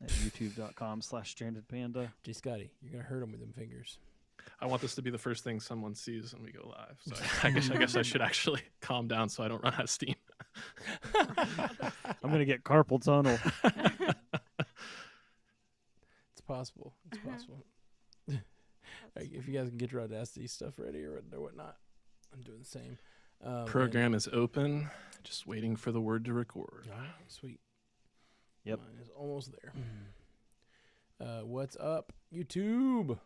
at youtube.com/strandedpanda. J. Scotty, you're gonna hurt him with them fingers. I want this to be the first thing someone sees when we go live. So I guess I should actually calm down so I don't run out of steam. I'm gonna get carpal tunnel. It's possible. It's possible. Like, if you guys can get your Audacity stuff ready or whatnot, I'm doing the same. Program is open, just waiting for the word to record. Oh, sweet. Yep. Mine is almost there. What's up, YouTube?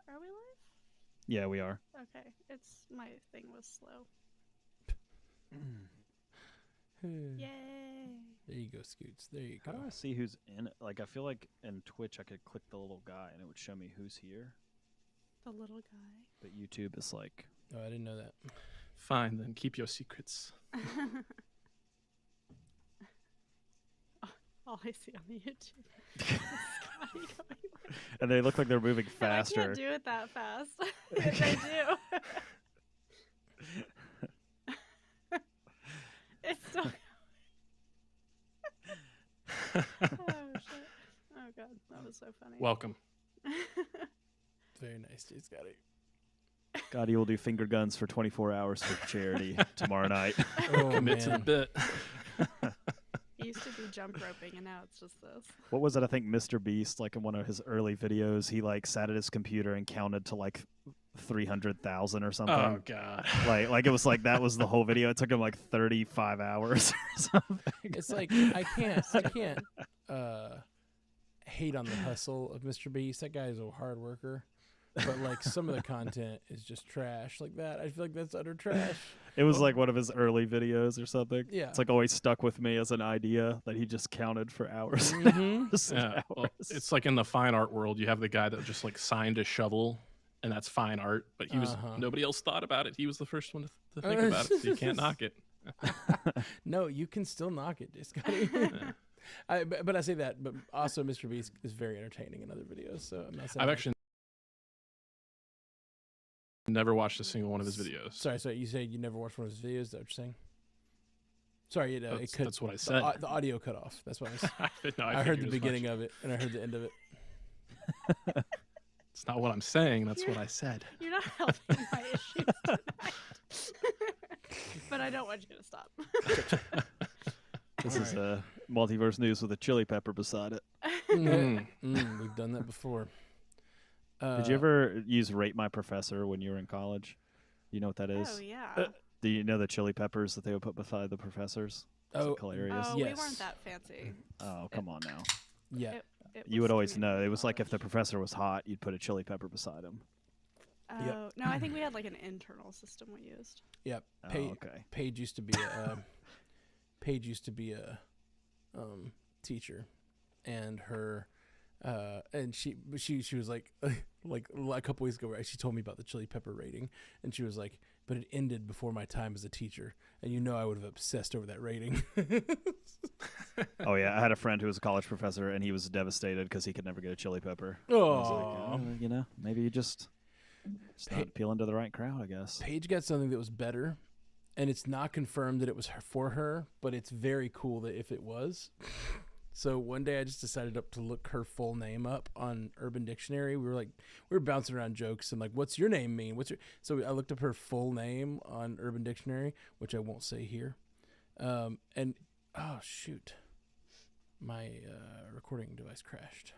Are we live? Yeah, we are. Okay, my thing was slow. Yay! There you go, Scoots. There you go. How do I see who's in it? Like, I feel like in Twitch I could click the little guy and it would show me who's here. The little guy. But YouTube is like... Oh, I didn't know that. Fine, then keep your secrets. All I see on the YouTube is Scotty going like, And they look like they're moving faster. I can't do it that fast. If I do. It's still going. Oh, shit. Oh, God. That was so funny. Welcome. Very nice, J. Scotty. Scotty will do finger guns for 24 hours for charity tomorrow night. Oh, Commit to the man. bit. It used to be jump roping, and now it's just this. What was it? I think Mr. Beast, like in one of his early videos, he like sat at his computer and counted to like 300,000 or something. Oh, God. Like it was like that was the whole video. It took him like 35 hours or something. It's like I can't hate on the hustle of Mr. Beast. That guy is a hard worker. But like some of the content is just trash like that. I feel like that's utter trash. It was like one of his early videos or something. Yeah. It's like always stuck with me as an idea that he just counted for hours. And Mhm. hours and Yeah, well, hours. it's like in the fine art world, you have the guy that just like signed a shovel, and that's fine art. But he was nobody else thought about it. He was the first one to think about it. So you can't knock it. No, you can still knock it, J. Scotty. Yeah. But I say that, but also Mr. Beast is very entertaining in other videos. So I'm not saying I've actually never watched a single one of his videos. Sorry. You said you never watched one of his videos. Is that what you're saying? Sorry, That's what I said. The audio cut off. That's what I was. No, I heard the beginning of it, and I heard the end of it. It's not what I'm saying. That's what I said. You're not helping my issues tonight. But I don't want you to stop. This is Multiverse News with a chili pepper beside it. We've done that before. Did you ever use Rate My Professor when you were in college? You know what that is? Oh, yeah. Do you know the chili peppers that they would put beside the professors? It's like hilarious. Oh, Yes. we weren't that fancy. Oh, come on now. Yeah. You would always know. It was like if the professor was hot, you'd put a chili pepper beside him. Oh, Yep. no, I think we had like an internal system we used. Yep. Oh, okay. Paige used to be a teacher, and her and she was like a couple weeks ago, right, she told me about the chili pepper rating, and she was like, but it ended before my time as a teacher, and I would have obsessed over that rating. Oh yeah, I had a friend who was a college professor, and he was devastated because he could never get a chili pepper. I Oh, was like, maybe you just not appealing to the right crowd, I guess. Paige got something that was better, and it's not confirmed that it was for her, but it's very cool that if it was. So one day I just decided to look her full name up on Urban Dictionary. We were bouncing around jokes and like, what's your name mean? So I looked up her full name on Urban Dictionary, which I won't say here. And oh shoot, my recording device crashed.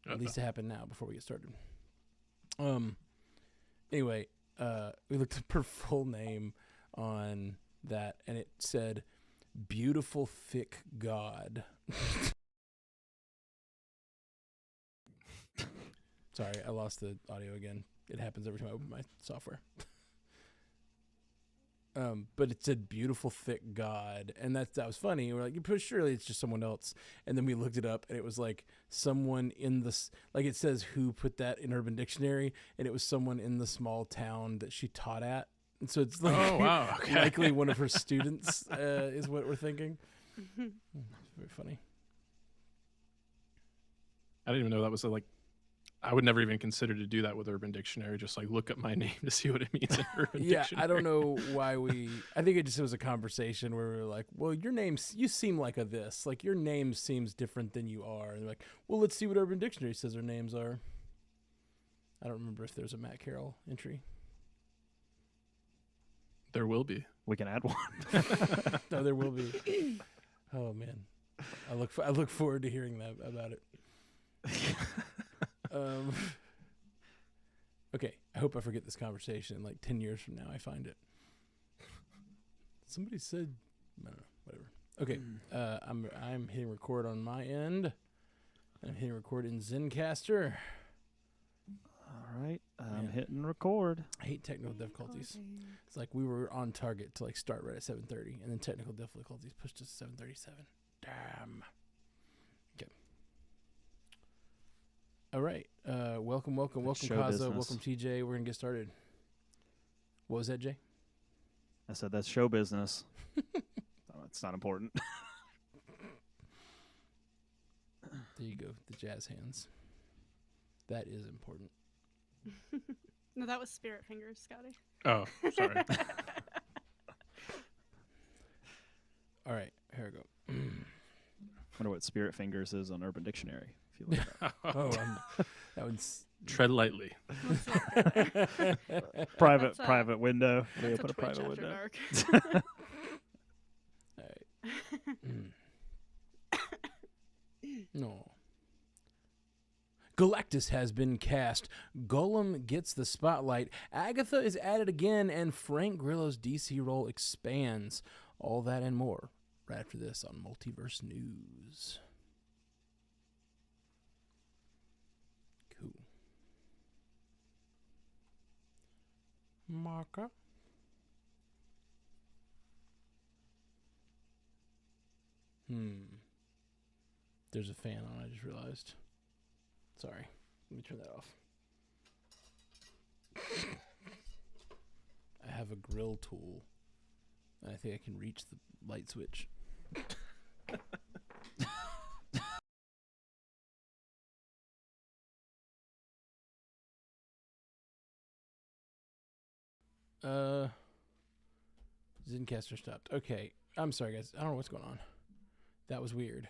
At least it happened now before we get started. Anyway, we looked up her full name on that, and it said, "Beautiful thick God." Sorry, I lost the audio again. It happens every time I open my software. But it said "beautiful thick God," and that was funny. We're like, surely it's just someone else. And then we looked it up, and it was like someone in this, like it says who put that in Urban Dictionary, and it was someone in the small town that she taught at. And so it's like, Oh, wow. Okay. likely one of her students is what we're thinking. Very funny. I didn't even know that was I would never even consider to do that with Urban Dictionary. Just like look up my name to see what it means in Urban Dictionary. I don't know why I think it was a conversation where we were like, well, your name, you seem like a this. Like, your name seems different than you are. And they're like, well, let's see what Urban Dictionary says our names are. I don't remember if there's a Matt Carroll entry. There will be. We can add one. No, there will be. Oh, man. I look forward to hearing that about it. Okay, I hope I forget this conversation. Like 10 years from now, I find it. Somebody said, I don't know, whatever. Okay, I'm hitting record on my end. I'm hitting record in Zencastr. All right, I'm hitting record. I hate technical difficulties. It's like we were on target to like start right at 7:30, and then technical difficulties pushed us to 7:37. Damn. Okay. All right. Welcome, Kaza. Business. Welcome, TJ. We're gonna get started. What was that, Jay? I said that's show business. It's not important. There you go. The jazz hands. That is important. No, that was Spirit Fingers, Scotty. Oh, sorry. All right. Here we go. Wonder what Spirit Fingers is on Urban Dictionary. If you look it up. That one's Tread lightly. private window. They That's open a Twitch private after window. dark. all right. No. Galactus has been cast. Golem gets the spotlight. Agatha is added again, and Frank Grillo's DC role expands. All that and more right after this on Multiverse News. Cool. Marker. There's a fan on, I just realized. Sorry. Let me turn that off. I have a grill tool. And I think I can reach the light switch. Zencastr stopped. Okay. I'm sorry, guys. I don't know what's going on. That was weird.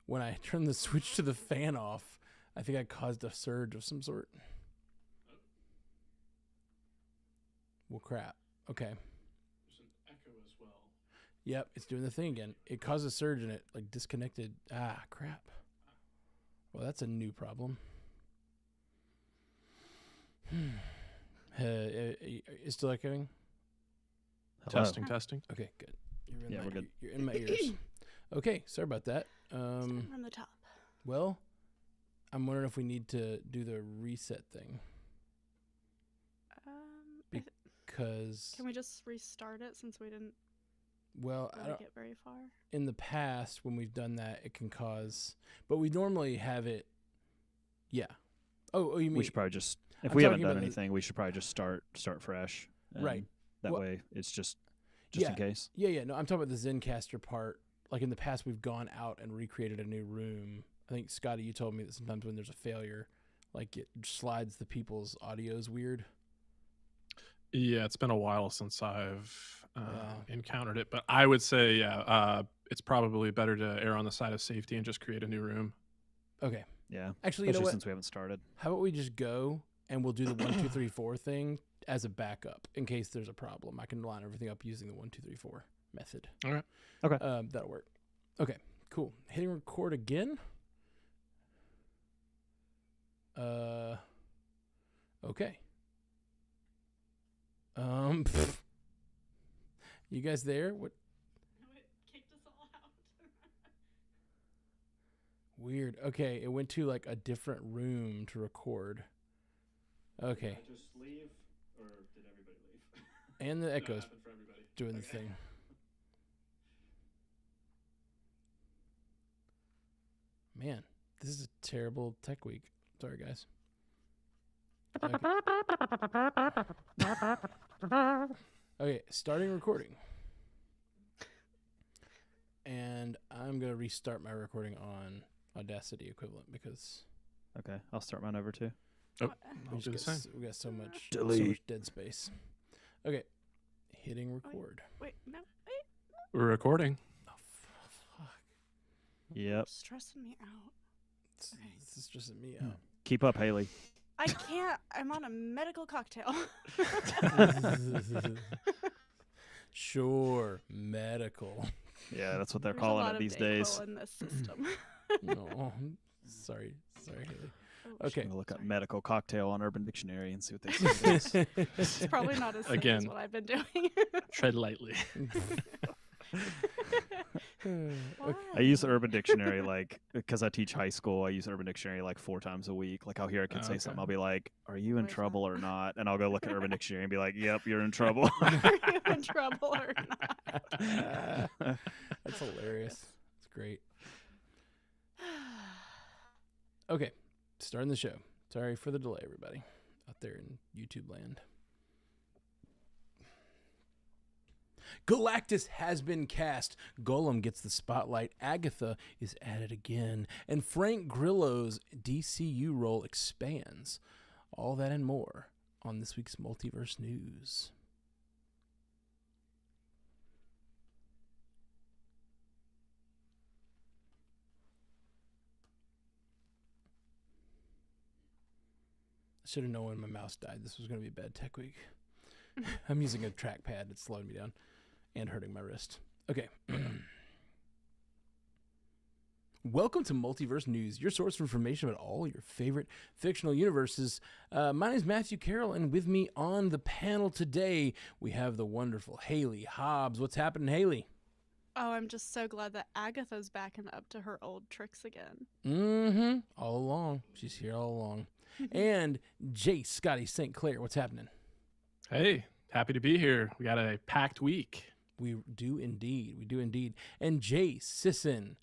When I turned the switch to the fan off, I think I caused a surge of some sort. Well, crap. Okay. There's an echo as well. Yep, it's doing the thing again. It caused a surge and it like disconnected. Ah, crap. Well, that's a new problem. Is still echoing? Hello. Testing. Okay, good. We're good. You're in my ears. Okay, sorry about that. Starting from the top. Well, I'm wondering if we need to do the reset thing. Because Can we just restart it since we didn't well, I really don't, get very far? in the past when we've done that, it can cause. But we normally have it. Yeah. Oh, you mean We should probably just, if I'm we haven't talking done about the- anything, we should probably just start fresh. And Right. That Well- way it's just Yeah. in case. Yeah. No, I'm talking about the Zencastr part. Like in the past, we've gone out and recreated a new room. I think, Scotty, you told me that sometimes when there's a failure, like it slides the people's audios weird. Yeah, it's been a while since I've Yeah. encountered it, but I would say, it's probably better to err on the side of safety and just create a new room. Okay. Yeah. Actually, you know Especially what? since we haven't started. How about we just go and we'll do the 1, 2, 3, 4 thing as a backup in case there's a problem. I can line everything up using the 1, 2, 3, 4 method. All right. Okay. That'll work. Okay. Cool. Hitting record again. Okay. You guys there? What? No, it kicked us all out. Weird. Okay, it went to like a different room to record. Okay. Just leave, or did everybody leave? And the echoes for everybody. doing the thing. Man, this is a terrible tech week. Sorry, guys. Okay, starting recording. And I'm going to restart my recording on Audacity equivalent because Okay, I'll start mine over too. Oh, We I'll do the same. we got so much Delete. I'll do the same. We got so much Delete. dead space. Okay, hitting record. Wait, no, wait. We're recording. Oh, fuck. Yep. It's stressing me out. Okay. This is stressing me out. Keep up, Haley. I can't. I'm on a medical cocktail. Sure, medical. Yeah, that's what they're There's calling a lot it these of days. Dayquil in this system. No, sorry, Haley. Oh, Okay. I'm gonna look up medical cocktail on Urban Dictionary and see what they say. it is. It's probably not as safe as Again. what I've been doing. Tread lightly. Why? I use Urban Dictionary because I teach high school. I use Urban Dictionary like 4 times a week. Like I'll hear a kid say Okay. something, I'll be like, "Are you in Where's trouble that? or not?" And I'll go look at Urban Dictionary and be like, "Yep, you're in trouble." Are you in trouble or not? That's hilarious. It's great. Okay, starting the show. Sorry for the delay, everybody out there in YouTube land. Galactus has been cast. Golem gets the spotlight. Agatha is at it again. And Frank Grillo's DCU role expands. All that and more on this week's Multiverse News. I should have known when my mouse died. This was going to be a bad tech week. I'm using a trackpad. It's slowing me down and hurting my wrist. Okay. Welcome to Multiverse News, your source for information about all your favorite fictional universes. My name is Matthew Carroll, and with me on the panel today, we have the wonderful Haley Hobbs. What's happening, Haley? Oh, I'm just so glad that Agatha's back and up to her old tricks again. Mm-hmm. All along. She's here all along. And Jace Scotty St. Clair. What's happening? Hey, happy to be here. We got a packed week. We do indeed. We do indeed. And Jace Sisson.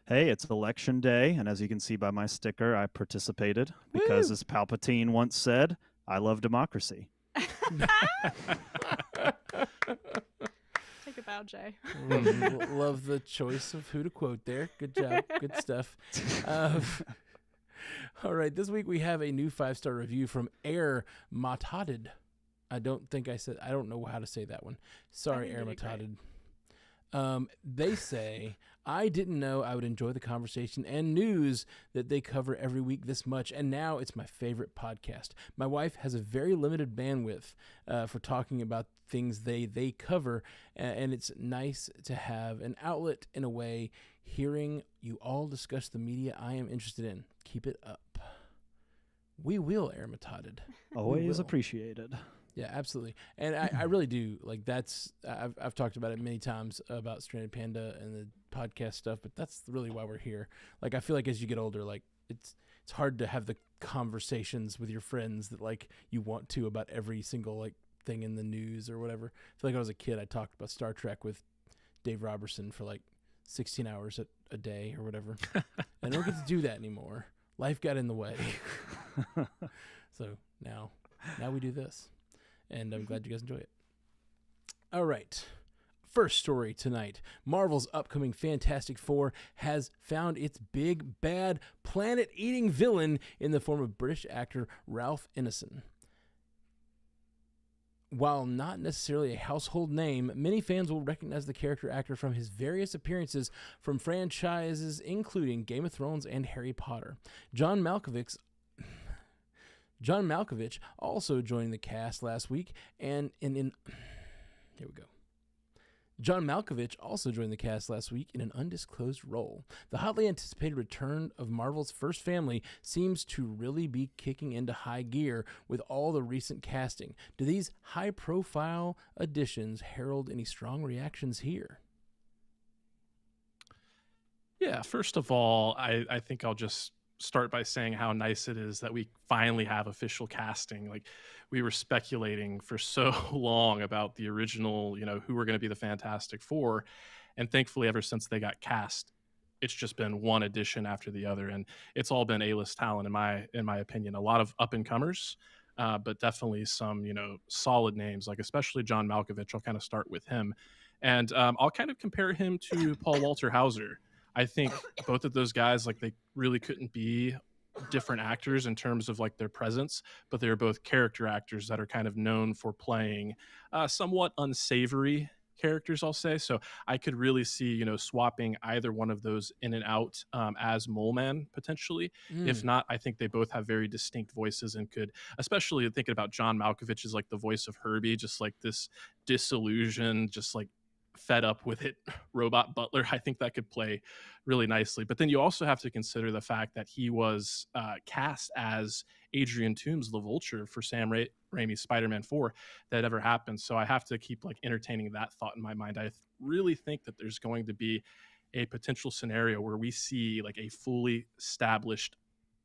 Hey, it's election day, and as you can see by my sticker, I participated because, Woo! as Palpatine once said, I love democracy. Take a bow, Jay. Love the choice of who to quote there. Good job. Good stuff. All right, this week we have a new 5-star review from Air Matadid. I don't know how to say that one. Sorry, think Air you did great. Matadid. They say, I didn't know I would enjoy the conversation and news that they cover every week this much, and now it's my favorite podcast. My wife has a very limited bandwidth for talking about things they cover, and it's nice to have an outlet in a way. Hearing you all discuss the media I am interested in. Keep it up. We will, Air Matadid. Always will. appreciated. Yeah, absolutely. And I really do. Like, that's, I've talked about it many times about Stranded Panda and the podcast stuff, but that's really why we're here. Like, I feel like as you get older, like, it's hard to have the conversations with your friends that, like, you want to about every single, like, thing in the news or whatever. I feel like when I was a kid, I talked about Star Trek with Dave Robertson for, like, 16 hours a day or whatever. I don't get to do that anymore. Life got in the way. So now we do this. And I'm glad you guys enjoy it. All right. First story tonight. Marvel's upcoming Fantastic Four has found its big, bad, planet-eating villain in the form of British actor Ralph Ineson. While not necessarily a household name, many fans will recognize the character actor from his various appearances from franchises including Game of Thrones and Harry Potter. John Malkovich also joined the cast last week, John Malkovich also joined the cast last week in an undisclosed role. The hotly anticipated return of Marvel's first family seems to really be kicking into high gear with all the recent casting. Do these high-profile additions herald any strong reactions here? Yeah, first of all, I think I'll just start by saying how nice it is that we finally have official casting. Like, we were speculating for so long about the original, who were going to be the Fantastic Four, and thankfully ever since they got cast, it's just been one addition after the other, and it's all been A-list talent in my opinion. A lot of up-and-comers, but definitely some solid names, like especially John Malkovich. I'll kind of start with him, and I'll kind of compare him to Paul Walter Hauser. I think both of those guys, like, they really couldn't be different actors in terms of like their presence, but they're both character actors that are kind of known for playing somewhat unsavory characters, I'll say. So I could really see, swapping either one of those in and out as Mole Man potentially. If not, I think they both have very distinct voices and could, especially thinking about John Malkovich as like the voice of Herbie, just like this disillusioned, just like fed up with it robot butler. I think that could play really nicely. But then you also have to consider the fact that he was cast as Adrian Toomes, the Vulture, for Sam Raimi's Spider-Man 4 that ever happened. So I have to keep like entertaining that thought in my mind. I really think that there's going to be a potential scenario where we see like a fully established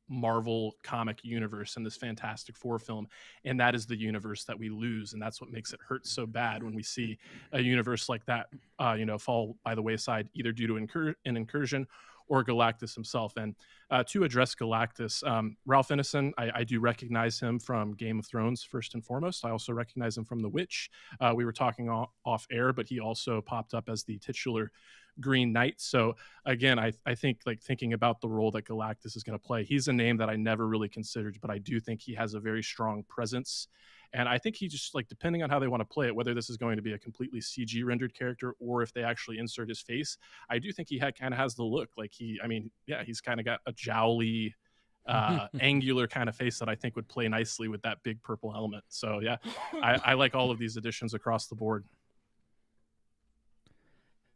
Marvel comic universe in this Fantastic Four film, and that is the universe that we lose, and that's what makes it hurt so bad when we see a universe like that fall by the wayside, either due to an incursion or Galactus himself. And to address Galactus, Ralph Ineson, I do recognize him from Game of Thrones first and foremost. I also recognize him from The Witch. We were talking off air, but he also popped up as the titular Green Knight. So again, I think like thinking about the role that Galactus is going to play, he's a name that I never really considered, but I do think he has a very strong presence. And I think he just like, depending on how they want to play it, whether this is going to be a completely CG rendered character or if they actually insert his face, I do think he kind of has the look like he's kind of got a jowly, angular kind of face that I think would play nicely with that big purple helmet. So yeah, I like all of these additions across the board.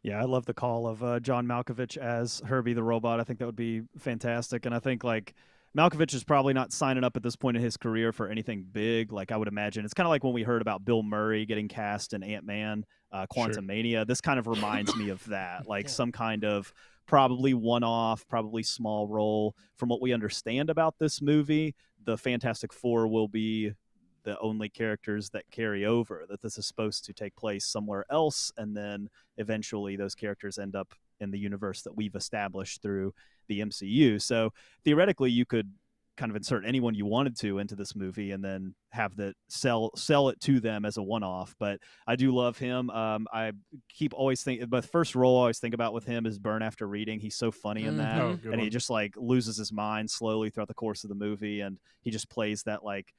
Yeah, I love the call of John Malkovich as Herbie the Robot. I think that would be fantastic. And I think like Malkovich is probably not signing up at this point in his career for anything big. Like I would imagine it's kind of like when we heard about Bill Murray getting cast in Ant-Man, Quantumania. This kind of reminds me of that, like some kind of probably one-off, probably small role. From what we understand about this movie, the Fantastic Four will be the only characters that carry over, that this is supposed to take place somewhere else, and then eventually those characters end up in the universe that we've established through the MCU. So theoretically you could kind of insert anyone you wanted to into this movie and then have that sell it to them as a one-off. But I do love him. I keep always thinking, but the first role I always think about with him is Burn After Reading. He's so funny in that, and he just like loses his mind slowly throughout the course of the movie, and he just plays that like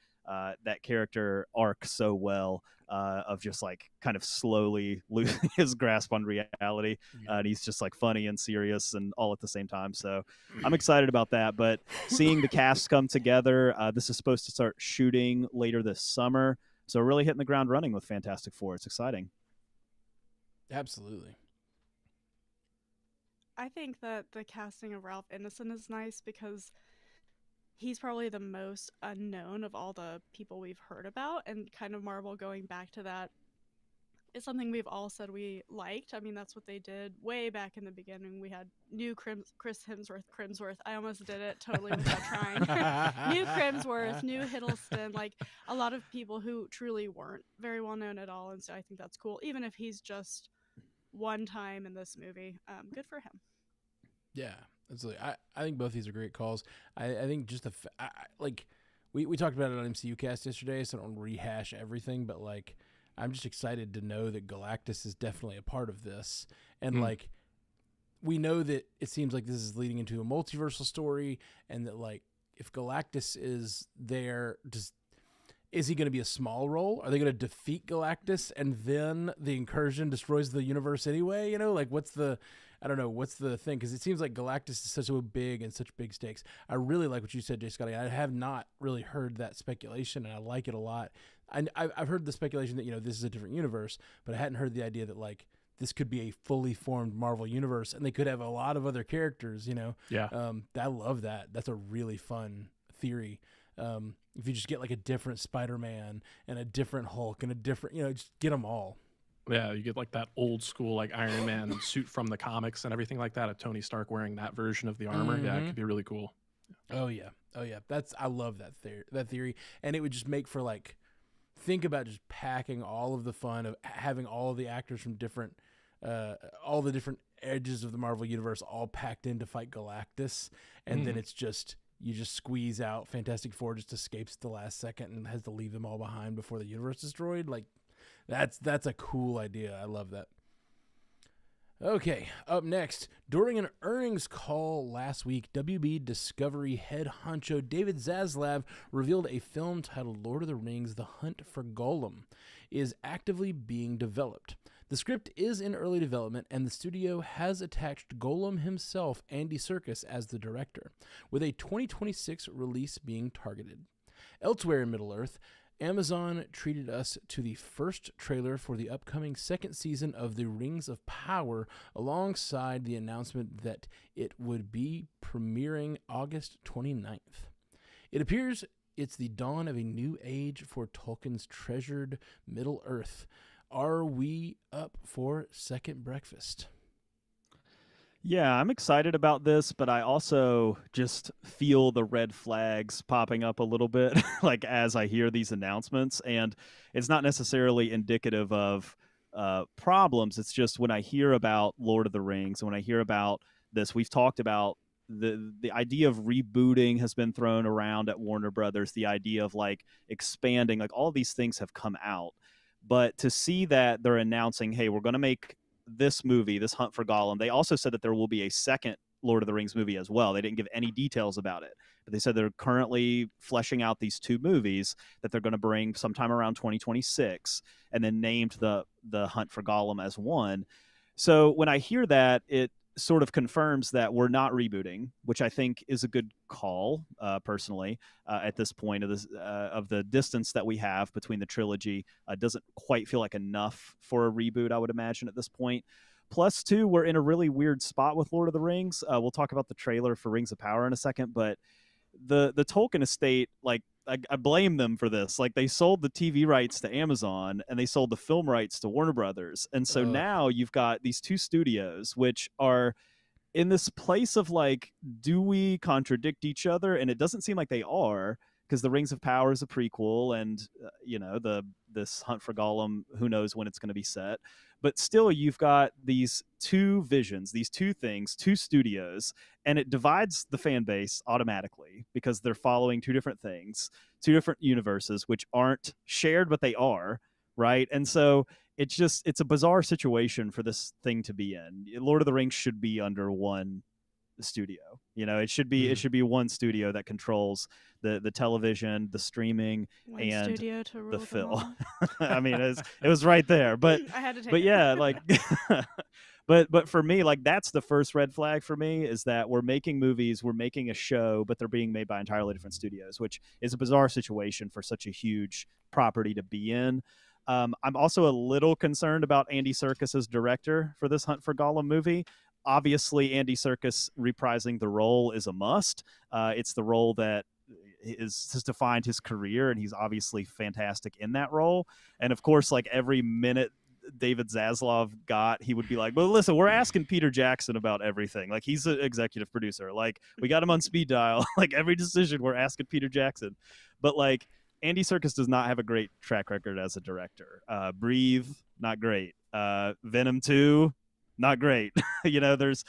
that character arc so well, of just like kind of slowly losing his grasp on reality. And he's just like funny and serious and all at the same time. So I'm excited about that. But seeing the cast come together, this is supposed to start shooting later this summer. So really hitting the ground running with Fantastic Four. It's exciting. Absolutely. I think that the casting of Ralph Ineson is nice because he's probably the most unknown of all the people we've heard about, and kind of Marvel going back to that is something we've all said we liked. I mean, that's what they did way back in the beginning. We had new Chris Hemsworth. I almost did it totally without trying. New Hemsworth, new Hiddleston, like a lot of people who truly weren't very well known at all. And so I think that's cool, even if he's just one time in this movie. Good for him. Yeah, absolutely. I think both these are great calls. I think just like we talked about it on MCU Cast yesterday, so I don't rehash everything, but like I'm just excited to know that Galactus is definitely a part of this. And like we know that it seems like this is leading into a multiversal story, and that like if Galactus is there, is he going to be a small role? Are they going to defeat Galactus and then the incursion destroys the universe anyway? Like what's the thing? Because it seems like Galactus is such a big and such big stakes. I really like what you said, Jay Scotty. I have not really heard that speculation, and I like it a lot. I've heard the speculation that, this is a different universe, but I hadn't heard the idea that like this could be a fully formed Marvel universe and they could have a lot of other characters, Yeah. I love that. That's a really fun theory. If you just get like a different Spider-Man and a different Hulk and a different, just get them all. Yeah, you get like that old school like Iron Man suit from the comics and everything like that. Tony Stark wearing that version of the armor. Mm-hmm. Yeah, it could be really cool. Oh yeah. I love that theory, and it would just make for like, think about just packing all of the fun of having all of the actors from different, all the different edges of the Marvel universe all packed in to fight Galactus, and then it's just. You just squeeze out Fantastic Four, just escapes at the last second and has to leave them all behind before the universe is destroyed. Like, that's a cool idea. I love that. Okay, up next, during an earnings call last week, WB Discovery head honcho David Zaslav revealed a film titled Lord of the Rings: The Hunt for Gollum is actively being developed. The script is in early development, and the studio has attached Gollum himself, Andy Serkis, as the director, with a 2026 release being targeted. Elsewhere in Middle-earth, Amazon treated us to the first trailer for the upcoming second season of The Rings of Power, alongside the announcement that it would be premiering August 29th. It appears it's the dawn of a new age for Tolkien's treasured Middle-earth. Are we up for second breakfast? Yeah, I'm excited about this, but I also just feel the red flags popping up a little bit, like as I hear these announcements. And it's not necessarily indicative of problems. It's just when I hear about Lord of the Rings and when I hear about this, we've talked about the idea of rebooting has been thrown around at Warner Brothers. The idea of like expanding, like all these things have come out. But to see that they're announcing, hey, we're going to make this movie, this Hunt for Gollum. They also said that there will be a second Lord of the Rings movie as well. They didn't give any details about it, but they said they're currently fleshing out these two movies that they're going to bring sometime around 2026, and then named the Hunt for Gollum as one. So when I hear that, it sort of confirms that we're not rebooting, which I think is a good call, personally. At this point of the distance that we have between the trilogy, doesn't quite feel like enough for a reboot, I would imagine, at this point. Plus, too, we're in a really weird spot with Lord of the Rings. We'll talk about the trailer for Rings of Power in a second, but the Tolkien estate, like, I blame them for this. Like, they sold the TV rights to Amazon and they sold the film rights to Warner Brothers. And so now you've got these two studios, which are in this place of like, do we contradict each other? And it doesn't seem like they are, because the Rings of Power is a prequel, and this Hunt for Gollum, who knows when it's going to be set. But still, you've got these two visions, these two things, two studios, and it divides the fan base automatically because they're following two different things, two different universes, which aren't shared, but they are, right? And so it's a bizarre situation for this thing to be in. Lord of the Rings should be under one studio. It should be one studio that controls the television, the streaming, One and studio to rule the them film. all. I mean, it was right there, but I had to take but it. yeah, like but for me, like, that's the first red flag for me, is that we're making movies, we're making a show, but they're being made by entirely different studios, which is a bizarre situation for such a huge property to be in. I'm also a little concerned about Andy Serkis as director for this Hunt for Gollum movie. Obviously, Andy Serkis reprising the role is a must. It's the role that has defined his career, and he's obviously fantastic in that role. And of course, like, every minute David Zaslav got, he would be like, well, listen, we're asking Peter Jackson about everything. Like, he's an executive producer. Like, we got him on speed dial. Like, every decision we're asking Peter Jackson. But like, Andy Serkis does not have a great track record as a director. Breathe, not great. Venom 2, not great. There's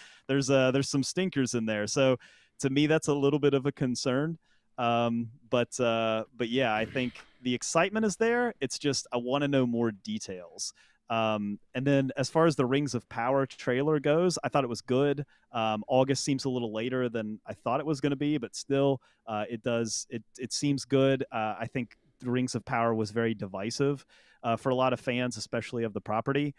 some stinkers in there. So to me, that's a little bit of a concern. But yeah, I think the excitement is there. It's just, I want to know more details. And then as far as the Rings of Power trailer goes, I thought it was good. August seems a little later than I thought it was going to be, but still, it seems good. I think the Rings of Power was very divisive for a lot of fans, especially of the property.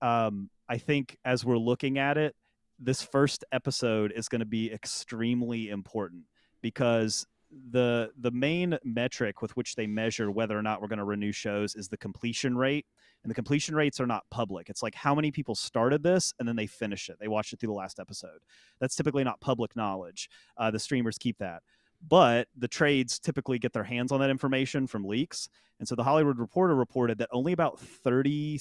I think as we're looking at it, this first episode is going to be extremely important, because the main metric with which they measure whether or not we're going to renew shows is the completion rate. And the completion rates are not public. It's like how many people started this and then they finish it. They watched it through the last episode. That's typically not public knowledge. The streamers keep that. But the trades typically get their hands on that information from leaks. And so the Hollywood Reporter reported that only about 37%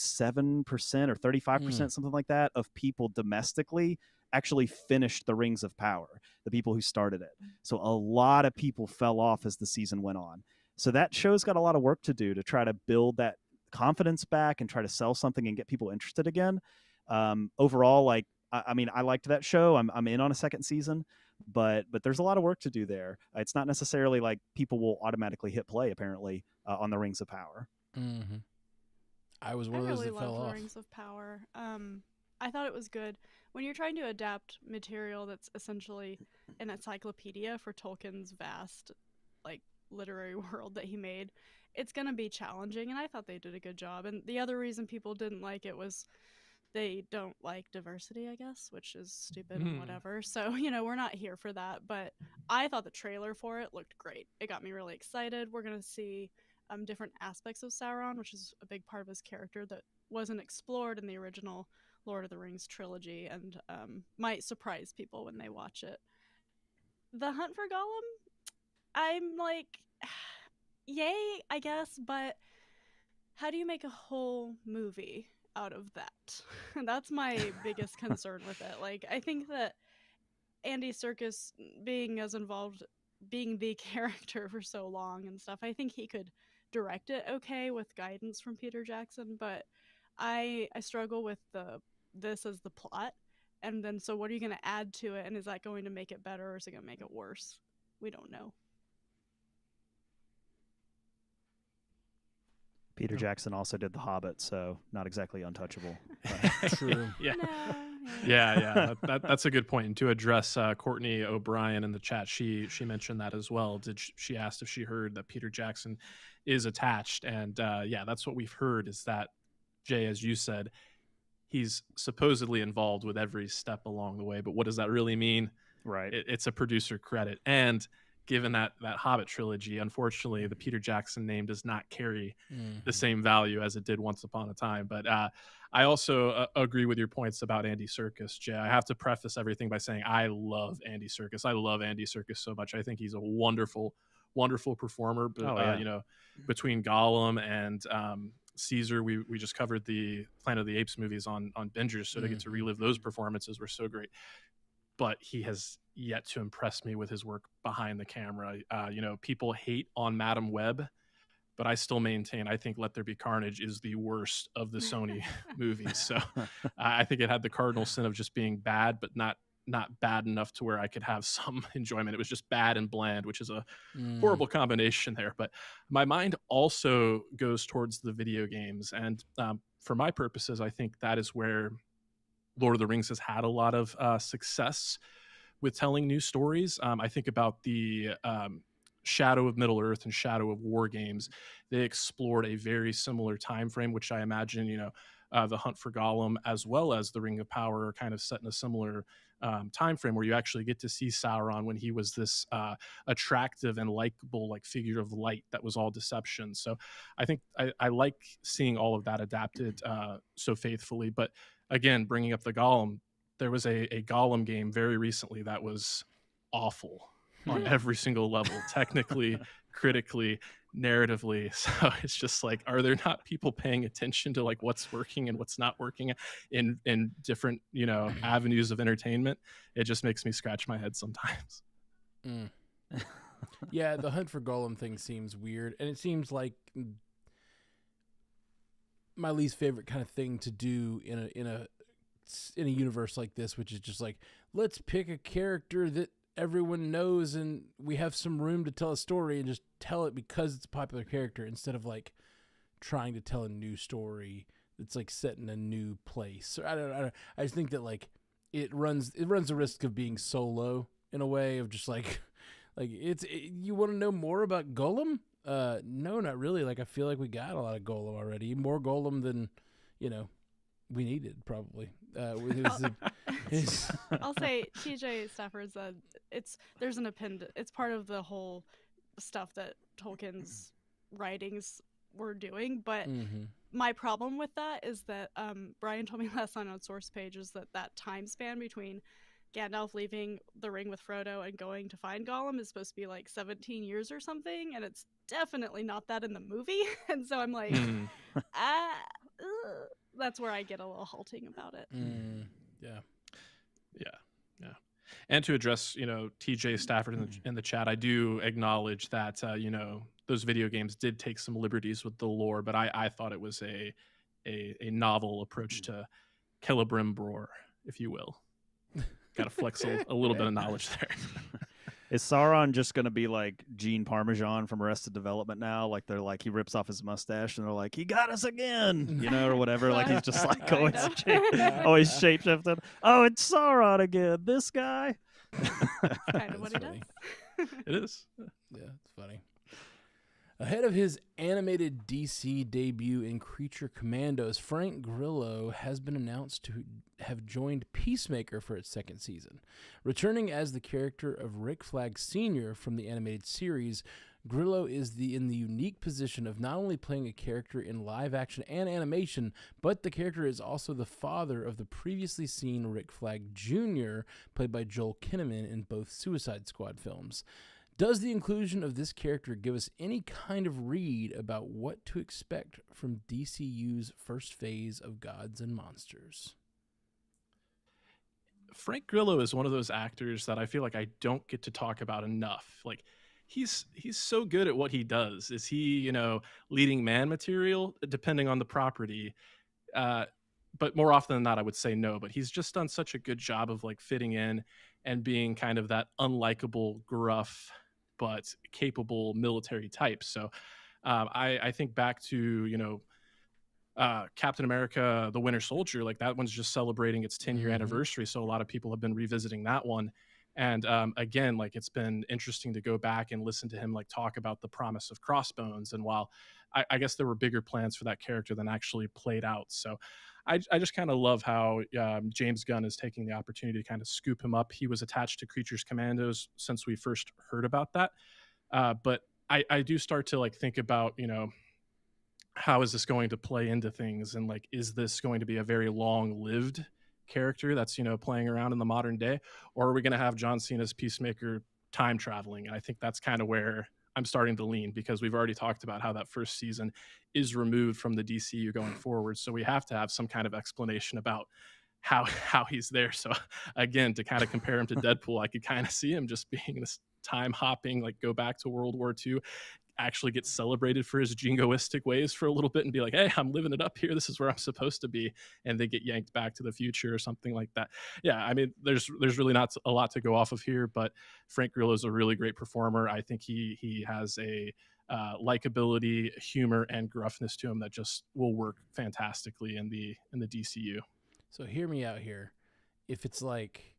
or 35%, something like that, of people domestically actually finished the Rings of Power, the people who started it. So a lot of people fell off as the season went on. So that show's got a lot of work to do to try to build that confidence back and try to sell something and get people interested again. Overall, like, I mean, I liked that show. I'm in on a second season, but there's a lot of work to do there. It's not necessarily like people will automatically hit play, apparently, on the Rings of Power. Mm-hmm. I was one of those really that fell loved off. the Rings of Power. I thought it was good. When you're trying to adapt material that's essentially an encyclopedia for Tolkien's vast, like, literary world that he made, it's going to be challenging, and I thought they did a good job. And the other reason people didn't like it was they don't like diversity, I guess, which is stupid and whatever. So, we're not here for that. But I thought the trailer for it looked great. It got me really excited. We're going to see different aspects of Sauron, which is a big part of his character that wasn't explored in the original Lord of the Rings trilogy, and might surprise people when they watch it. The Hunt for Gollum, I'm like, yay, I guess, but how do you make a whole movie out of that? That's my biggest concern with it. Like, I think that Andy Serkis being as involved, being the character for so long and stuff, I think he could direct it okay with guidance from Peter Jackson, but I struggle with this as the plot. And then, so what are you going to add to it? And is that going to make it better, or is it going to make it worse? We don't know. Peter Jackson also did The Hobbit, so not exactly untouchable. True. Yeah. No, Yeah. That's a good point. And to address Courtney O'Brien in the chat, she mentioned that as well. She asked if she heard that Peter Jackson is attached, and yeah, that's what we've heard. Is that, Jay, as you said, he's supposedly involved with every step along the way. But what does that really mean? Right. It's a producer credit, and given that Hobbit trilogy, unfortunately, the Peter Jackson name does not carry the same value as it did once upon a time. But I also agree with your points about Andy Serkis, Jay. I have to preface everything by saying I love Andy Serkis. I love Andy Serkis so much. I think he's a wonderful, wonderful performer. But between Gollum and Caesar, we just covered the Planet of the Apes movies on Bingers, so to get to relive those performances were so great. But he has yet to impress me with his work behind the camera. People hate on Madam Web, but I still maintain I think Let There Be Carnage is the worst of the Sony movies. So I think it had the cardinal sin of just being bad, but not bad enough to where I could have some enjoyment. It was just bad and bland, which is a horrible combination there. But my mind also goes towards the video games. And for my purposes, I think that is where Lord of the Rings has had a lot of success with telling new stories. I think about the Shadow of Middle Earth and Shadow of War games. They explored a very similar time frame, which I imagine, the Hunt for Gollum as well as the Ring of Power are kind of set in a similar time frame, where you actually get to see Sauron when he was this attractive and likable, like, figure of light that was all deception. So I think I like seeing all of that adapted so faithfully. But again, bringing up the Gollum, there was a Gollum game very recently that was awful on every single level, technically, critically, narratively. So it's just like, are there not people paying attention to like what's working and what's not working in different, avenues of entertainment? It just makes me scratch my head sometimes. Yeah, the Hunt for Gollum thing seems weird, and it seems like my least favorite kind of thing to do in a universe like this, which is just like, let's pick a character that everyone knows and we have some room to tell a story and just tell it because it's a popular character, instead of like trying to tell a new story that's like set in a new place. I don't I just think that like it runs the risk of being solo in a way of just like you want to know more about Gollum? No, not really. Like, I feel like we got a lot of Gollum already, more Gollum than we needed, probably. I'll say TJ Stafford said there's an appendix. It's part of the whole stuff that Tolkien's writings were doing. But my problem with that is that Brian told me last night on Source Page is that time span between Gandalf leaving the ring with Frodo and going to find Gollum is supposed to be like 17 years or something, and it's definitely not that in the movie. And so I'm like, that's where I get a little halting about it. Yeah. And to address, TJ Stafford in the chat, I do acknowledge that, those video games did take some liberties with the lore, but I thought it was a novel approach to Celebrimbor, if you will. Got to flex a little bit of knowledge there. Is Sauron just going to be like Gene Parmesan from Arrested Development now? Like they're like he rips off his mustache and they're like he got us again, or whatever. Like he's just like always always shape shifted. Oh, it's Sauron again. This guy. Kind of what he does. It is. Yeah, it's funny. Ahead of his animated DC debut in Creature Commandos, Frank Grillo has been announced to have joined Peacemaker for its second season. Returning as the character of Rick Flag Sr. from the animated series, Grillo is in the unique position of not only playing a character in live action and animation, but the character is also the father of the previously seen Rick Flag Jr., played by Joel Kinnaman in both Suicide Squad films. Does the inclusion of this character give us any kind of read about what to expect from DCU's first phase of Gods and Monsters? Frank Grillo is one of those actors that I feel like I don't get to talk about enough. Like he's so good at what he does. Is he, leading man material depending on the property? But more often than not, I would say no. But he's just done such a good job of like fitting in and being kind of that unlikable, gruff, but capable military type. So I think back to, Captain America, the Winter Soldier, like that one's just celebrating its 10-year anniversary. So a lot of people have been revisiting that one. And again, like it's been interesting to go back and listen to him like talk about the promise of Crossbones. And while I guess there were bigger plans for that character than actually played out. So I just kind of love how James Gunn is taking the opportunity to kind of scoop him up. He was attached to Creatures Commandos since we first heard about that. But I do start to like think about, how is this going to play into things? And like, is this going to be a very long-lived character that's, playing around in the modern day? Or are we going to have John Cena's Peacemaker time traveling? And I think that's kind of where I'm starting to lean, because we've already talked about how that first season is removed from the DCU going forward. So we have to have some kind of explanation about how he's there. So again, to kind of compare him to Deadpool, I could kind of see him just being this time hopping, like go back to World War II, actually get celebrated for his jingoistic ways for a little bit and be like, hey, I'm living it up here. This is where I'm supposed to be. And they get yanked back to the future or something like that. Yeah, I mean, there's really not a lot to go off of here, but Frank Grillo is a really great performer. I think he has a likability, humor, and gruffness to him that just will work fantastically in the DCU. So hear me out here. If it's like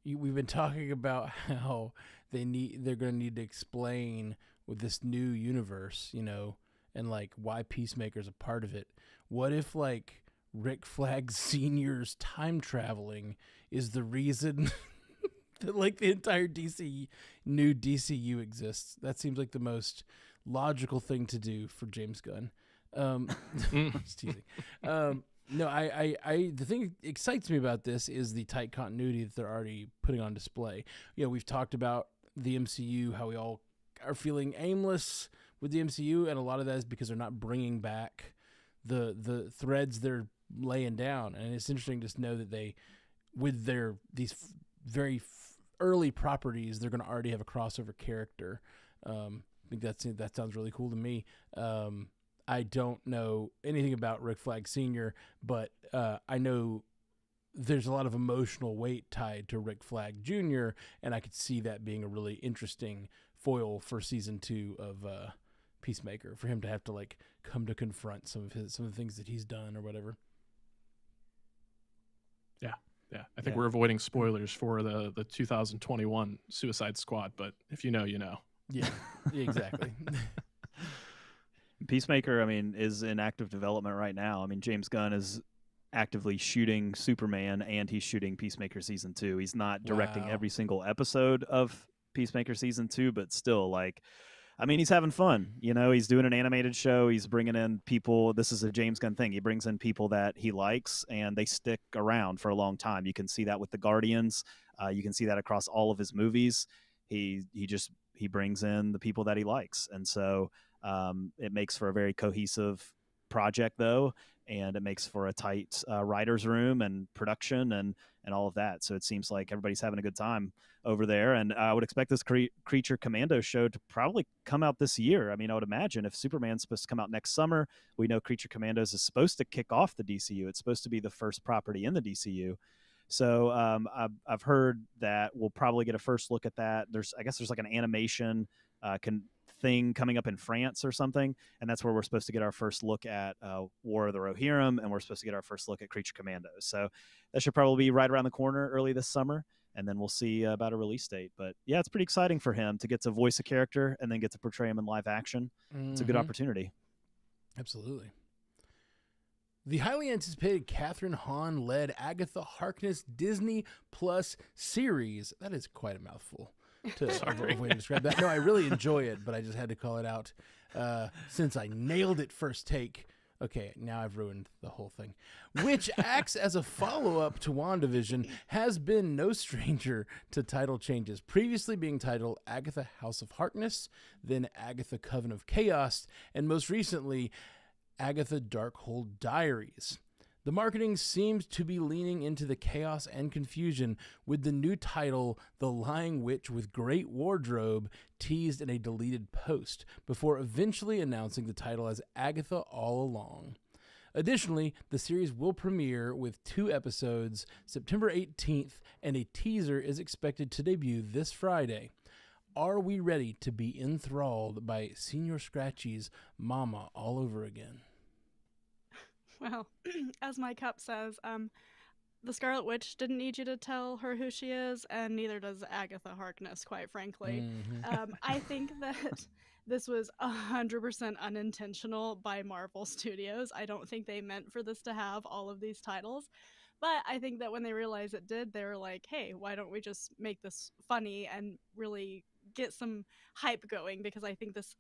we've been talking about how they're going to need to explain with this new universe, and like why Peacemaker's a part of it. What if like Rick Flag Sr.'s time traveling is the reason that like the entire new DCU exists? That seems like the most logical thing to do for James Gunn. Just teasing. No, the thing that excites me about this is the tight continuity that they're already putting on display. We've talked about the MCU, how we all are feeling aimless with the MCU, and a lot of that is because they're not bringing back the threads they're laying down. And it's interesting to know that they, with these very early properties, they're going to already have a crossover character. I think that sounds really cool to me. I don't know anything about Rick Flag Sr., but I know there's a lot of emotional weight tied to Rick Flag Jr., and I could see that being a really interesting foil for season 2 of Peacemaker, for him to have to like come to confront some of the things that he's done or whatever. Yeah. I think we're avoiding spoilers for the 2021 Suicide Squad, but if you know, you know. Yeah, exactly. Peacemaker, I mean, is in active development right now. I mean, James Gunn is actively shooting Superman, and he's shooting Peacemaker season 2. He's not directing every single episode of Peacemaker season 2, but still, like, I mean, he's having fun. He's doing an animated show. He's bringing in people. This is a James Gunn thing. He brings in people that he likes, and they stick around for a long time. You can see that with the Guardians. You can see that across all of his movies. He brings in the people that he likes, and so it makes for a very cohesive project, though, and it makes for a tight writer's room and production and all of that. So it seems like everybody's having a good time over there, and I would expect this Creature Commando show to probably come out this year. I mean, I would imagine if Superman's supposed to come out next summer, we know Creature Commandos is supposed to kick off the DCU. It's supposed to be the first property in the DCU. So I've heard that we'll probably get a first look at that. I guess there's like an animation thing coming up in France or something, and that's where we're supposed to get our first look at War of the Rohirrim, and we're supposed to get our first look at Creature Commandos. So that should probably be right around the corner early this summer, and then we'll see about a release date. But yeah, it's pretty exciting for him to get to voice a character and then get to portray him in live action. It's a good opportunity. Absolutely. The highly anticipated Catherine Hahn-led Agatha Harkness Disney Plus series. That is quite a mouthful to a way to describe that. No, I really enjoy it, but I just had to call it out since I nailed it first take. Okay, now I've ruined the whole thing. Which acts as a follow-up to WandaVision, has been no stranger to title changes, previously being titled Agatha House of Harkness, then Agatha Coven of Chaos, and most recently, Agatha Darkhold Diaries. The marketing seems to be leaning into the chaos and confusion, with the new title, The Lying Witch with Great Wardrobe, teased in a deleted post, before eventually announcing the title as Agatha All Along. Additionally, the series will premiere with 2 episodes September 18th, and a teaser is expected to debut this Friday. Are we ready to be enthralled by Senior Scratchy's Mama all over again? Well, as my cup says, the Scarlet Witch didn't need you to tell her who she is, and neither does Agatha Harkness, quite frankly. I think that this was 100% unintentional by Marvel Studios. I don't think they meant for this to have all of these titles. But I think that when they realized it did, they were like, hey, why don't we just make this funny and really get some hype going? Because I think this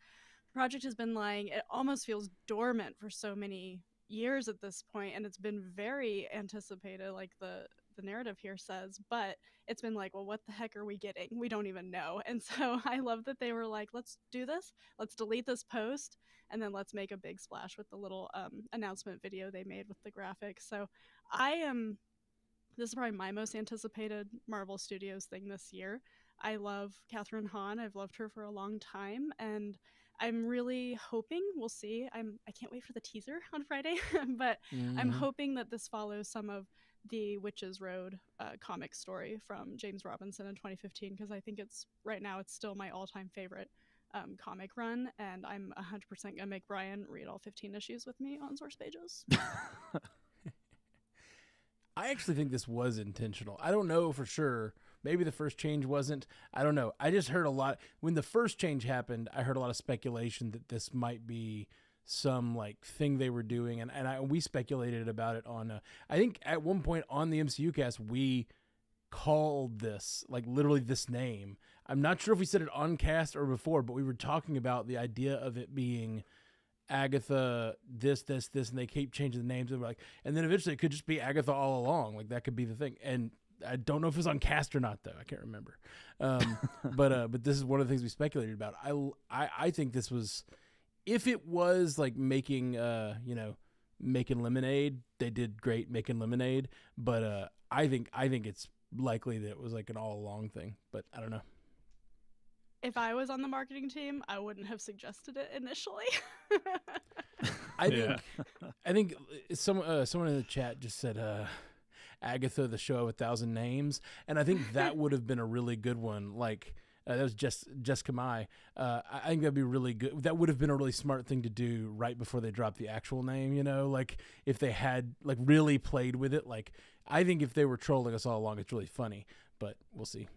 project has been lying. It almost feels dormant for so many years at this point, and it's been very anticipated, like the narrative here says, but it's been like, well, what the heck are we getting? We don't even know. And so I love that they were like, let's do this, let's delete this post, and then let's make a big splash with the little announcement video they made with the graphics. So this is probably my most anticipated Marvel Studios thing this year. I love Catherine Hahn. I've loved her for a long time, and I'm really hoping, we'll see. I can't wait for the teaser on Friday, but I'm hoping that this follows some of the Witches Road comic story from James Robinson in 2015, because I think it's still my all-time favorite comic run, and I'm 100% gonna make Brian read all 15 issues with me on source pages. I actually think this was intentional. I don't know for sure. Maybe the first change wasn't. I don't know. I just heard a lot. When the first change happened, I heard a lot of speculation that this might be some like thing they were doing. And we speculated about it on, I think at one point on the MCU cast, we called this, like literally this name. I'm not sure if we said it on cast or before, but we were talking about the idea of it being Agatha this, and they keep changing the names. And we're like, and then eventually it could just be Agatha All Along. Like that could be the thing. And I don't know if it's on cast or not, though. I can't remember. But this is one of the things we speculated about. I think this was, if it was like making making lemonade, they did great making lemonade. But I think it's likely that it was like an all along thing. But I don't know. If I was on the marketing team, I wouldn't have suggested it initially. I think someone in the chat just said Agatha, the show of 1,000 names, and I think that would have been a really good one. Like that was Jessica Mai. I think that'd be really good. That would have been a really smart thing to do right before they dropped the actual name. You know, like if they had like really played with it. Like I think if they were trolling us all along, it's really funny. But we'll see.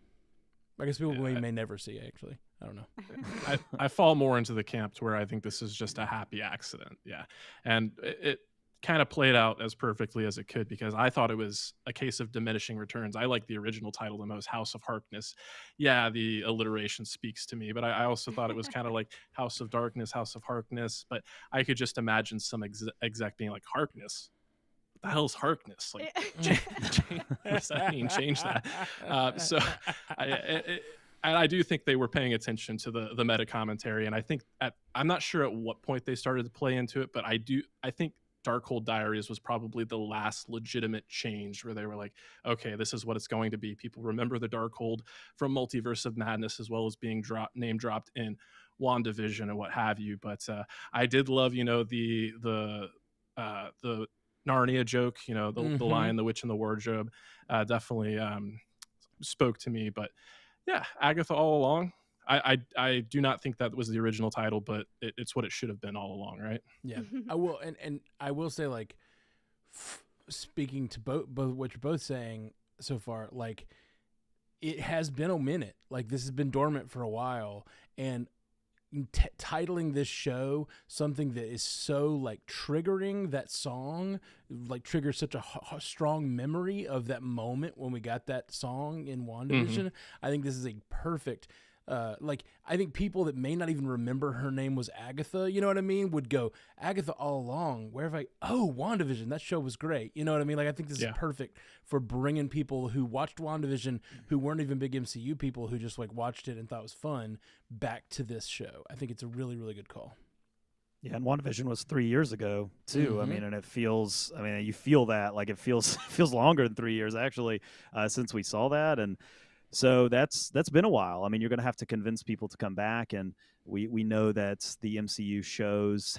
I guess people may never see, actually. I don't know. I fall more into the camp to where I think this is just a happy accident. Yeah. And it kind of played out as perfectly as it could, because I thought it was a case of diminishing returns. I like the original title the most, House of Harkness. Yeah, the alliteration speaks to me, but I also thought it was kind of like House of Darkness, House of Harkness. But I could just imagine some exec being like, Harkness? What the hell's Harkness? Like, what does that mean? Change that. I do think they were paying attention to the meta commentary, and I think I'm not sure at what point they started to play into it, but I think Darkhold Diaries was probably the last legitimate change where they were like, okay, this is what it's going to be. People remember the Darkhold from Multiverse of Madness, as well as being name dropped in WandaVision and what have you. But I did love, the Narnia joke, you know, the Lion, the Witch, and the Wardrobe, definitely spoke to me. But yeah, Agatha all along. I do not think that was the original title, but it's what it should have been all along, right? Yeah, I will, and I will say, like, speaking to both what you're both saying so far, like, it has been a minute. Like, this has been dormant for a while, and titling this show something that is so like triggering, that song like triggers such a strong memory of that moment when we got that song in WandaVision. I think this is a perfect like, I think people that may not even remember her name was Agatha, you know what I mean, would go, Agatha all along, where have I, oh, WandaVision, that show was great, you know what I mean? Like, I think this is perfect for bringing people who watched WandaVision, who weren't even big MCU people, who just like watched it and thought it was fun, back to this show. I think it's a really, really good call. Yeah, and WandaVision was 3 years ago too. I mean, and it feels, I mean, you feel that, like, it feels longer than 3 years actually, since we saw that. And so that's been a while. I mean, you're going to have to convince people to come back, and we know that the MCU shows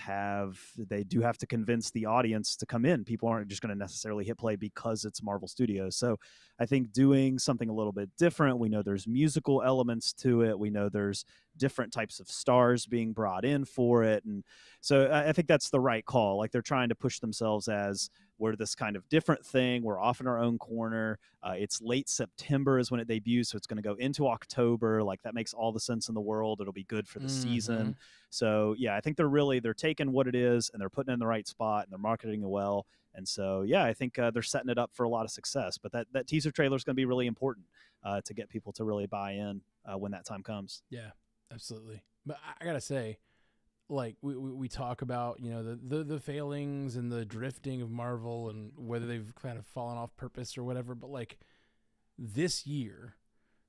they do have to convince the audience to come in. People aren't just going to necessarily hit play because it's Marvel Studios. So I think doing something a little bit different. We know there's musical elements to it. We know there's different types of stars being brought in for it, and so I think that's the right call. Like, they're trying to push themselves as, we're this kind of different thing. We're off in our own corner. It's late September is when it debuts, so it's going to go into October. Like, that makes all the sense in the world. It'll be good for the season. So yeah, I think they're taking what it is and they're putting it in the right spot and they're marketing it well. And so yeah, I think they're setting it up for a lot of success. But that teaser trailer is going to be really important to get people to really buy in when that time comes. Yeah, absolutely. But I gotta say, like, we talk about, you know, the failings and the drifting of Marvel and whether they've kind of fallen off purpose or whatever, but like, this year,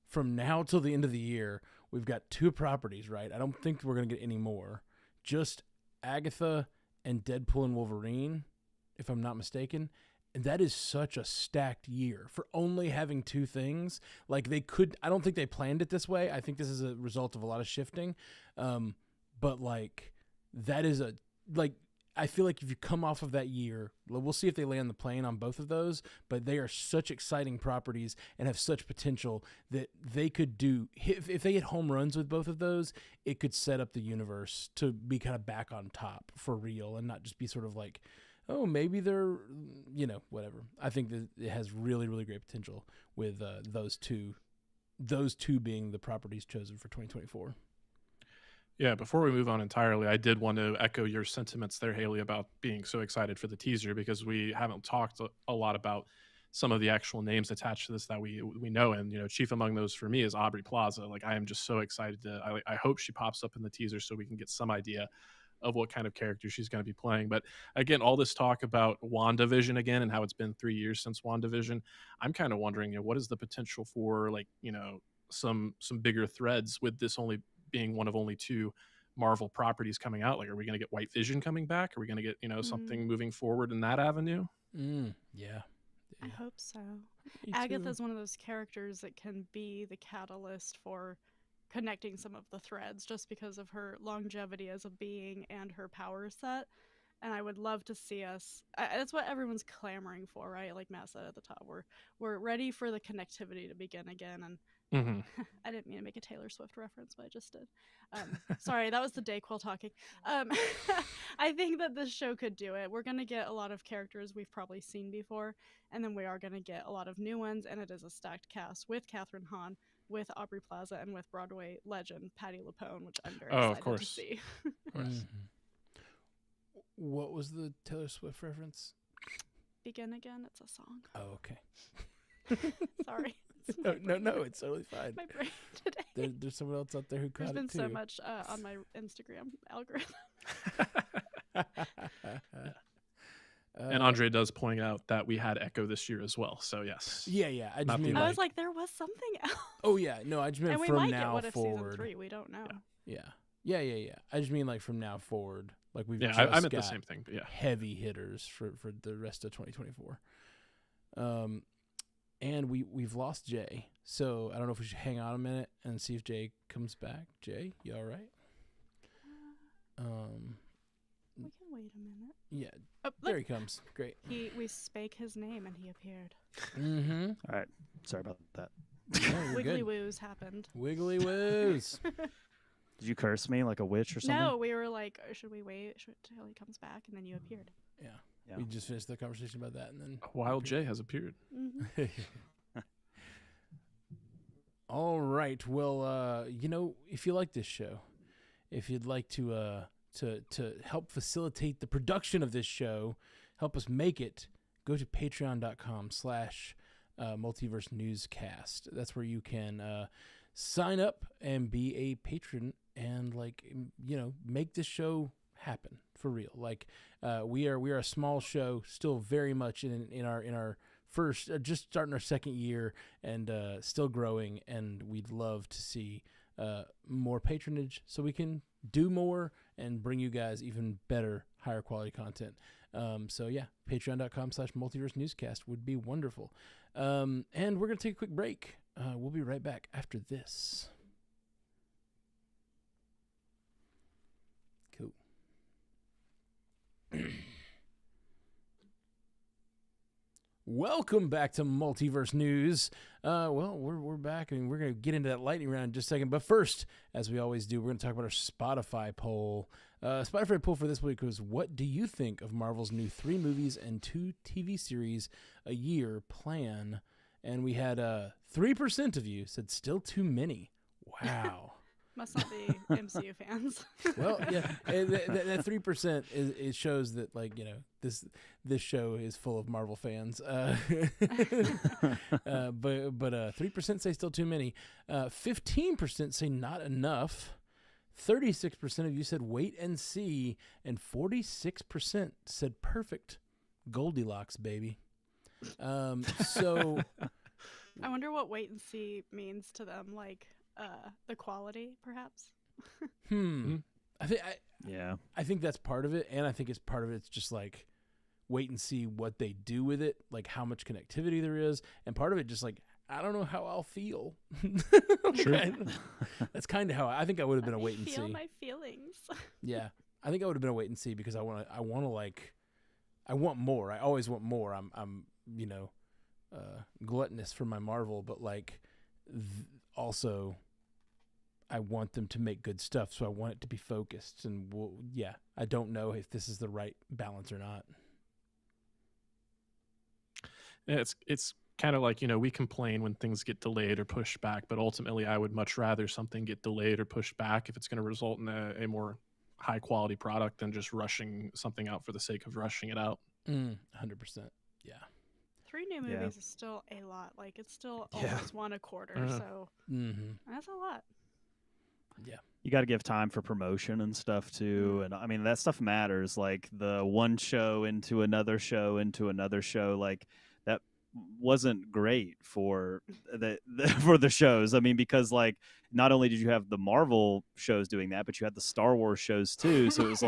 from now till the end of the year, we've got 2 properties, right? I don't think we're going to get any more. Just Agatha and Deadpool and Wolverine, if I'm not mistaken. And that is such a stacked year for only having 2 things. Like, I don't think they planned it this way. I think this is a result of a lot of shifting. But like, that is I feel like if you come off of that year, we'll see if they land the plane on both of those, but they are such exciting properties and have such potential that they could do, if they hit home runs with both of those, it could set up the universe to be kind of back on top for real and not just be sort of like, oh, maybe they're, you know, whatever. I think that it has really, really great potential with those two being the properties chosen for 2024. Yeah, before we move on entirely, I did want to echo your sentiments there, Haley, about being so excited for the teaser, because we haven't talked a lot about some of the actual names attached to this that we know. And, you know, chief among those for me is Aubrey Plaza. Like, I am just so excited I hope she pops up in the teaser so we can get some idea of what kind of character she's going to be playing. But again, all this talk about WandaVision again and how it's been 3 years since WandaVision, I'm kind of wondering, you know, what is the potential for, like, you know, some bigger threads with this only being one of only 2 Marvel properties coming out? Like, are we going to get White Vision coming back? Are we going to get, you know, something moving forward in that avenue? Yeah. I hope so. Me Agatha's too. one of those characters that can be the catalyst for connecting some of the threads just because of her longevity as a being and her power set. And I would love to see us. That's what everyone's clamoring for, right? Like Matt said at the top, we're ready for the connectivity to begin again. And I didn't mean to make a Taylor Swift reference, but I just did. Sorry, that was the Dayquil talking. I think that this show could do it. We're going to get a lot of characters we've probably seen before, and then we are going to get a lot of new ones, and it is a stacked cast with Kathryn Hahn, with Aubrey Plaza, and with Broadway legend Patti LuPone, which I'm very excited to see. Of course. What was the Taylor Swift reference? Begin Again, it's a song. Oh, okay. Sorry. No, it's totally fine. My brain today. There's someone else out there who caught it too. There's been so much on my Instagram algorithm. And Andre does point out that we had Echo this year as well. So yes. Yeah. I was like, there was something else. Oh yeah, no, I just meant and we from might now get What If forward. Season 3, we don't know. Yeah. I just mean like from now forward. Like we've I meant the same thing, but yeah. Heavy hitters for the rest of 2024. And we've lost Jay. So I don't know if we should hang on a minute and see if Jay comes back. Jay, you all right? We can Wait a minute. Yeah, Oh, there look. he comes. Great. We spake his name and he appeared. Mm-hmm. All right. Sorry about that. No, you're Wiggly good. woos happened. Wiggly woos. Did you curse me like a witch or something? No, we were like, should we wait till he comes back? And then you appeared. Yeah. Yeah. We just finished the conversation about that, and then Wild J has appeared. Mm-hmm. All right. Well, if you like this show, if you'd like to help facilitate the production of this show, help us make it, go to patreon.com/multiverse newscast. That's where you can sign up and be a patron and make this show happen for real. We are a small show, still very much in our first, just starting our second year, and still growing. And we'd love to see more patronage so we can do more and bring you guys even better, higher quality content. Patreon.com/multiverse newscast would be wonderful. And we're gonna take a quick break. We'll be right back after this. Cool. Welcome back to Multiverse News. We're back, and we're going to get into that lightning round in just a second. But first, as we always do, we're going to talk about our Spotify poll. Spotify poll for this week was, what do you think of Marvel's new 3 movies and 2 TV series a year plan? And we had 3% of you said still too many. Wow. Must not be MCU fans. Well, yeah, that 3% it shows that this show is full of Marvel fans. But 3% say still too many. 15% say not enough. 36% of you said wait and see, and 46% said perfect. Goldilocks, baby. So I wonder what wait and see means to them. The quality, perhaps. I think that's part of it, and I think it's part of it's just wait and see what they do with it, how much connectivity there is, and part of it just I don't know how I'll feel. Sure. That's kind of how I think I would have been a wait and feel see. my feelings. Yeah, I think I would have been a wait and see because I want more. I always want more. I'm gluttonous for my Marvel, but also I want them to make good stuff, so I want it to be focused. And I don't know if this is the right balance or not. Yeah, it's kind of we complain when things get delayed or pushed back, but ultimately I would much rather something get delayed or pushed back if it's going to result in a more high quality product than just rushing something out for the sake of rushing it out. 100%. Yeah. 3 new movies is still a lot. It's still almost 1 a quarter, so that's a lot. Yeah. You got to give time for promotion and stuff too, and I mean that stuff matters. The one show into another show that wasn't great for the shows. I mean, because not only did you have the Marvel shows doing that, but you had the Star Wars shows too. So it was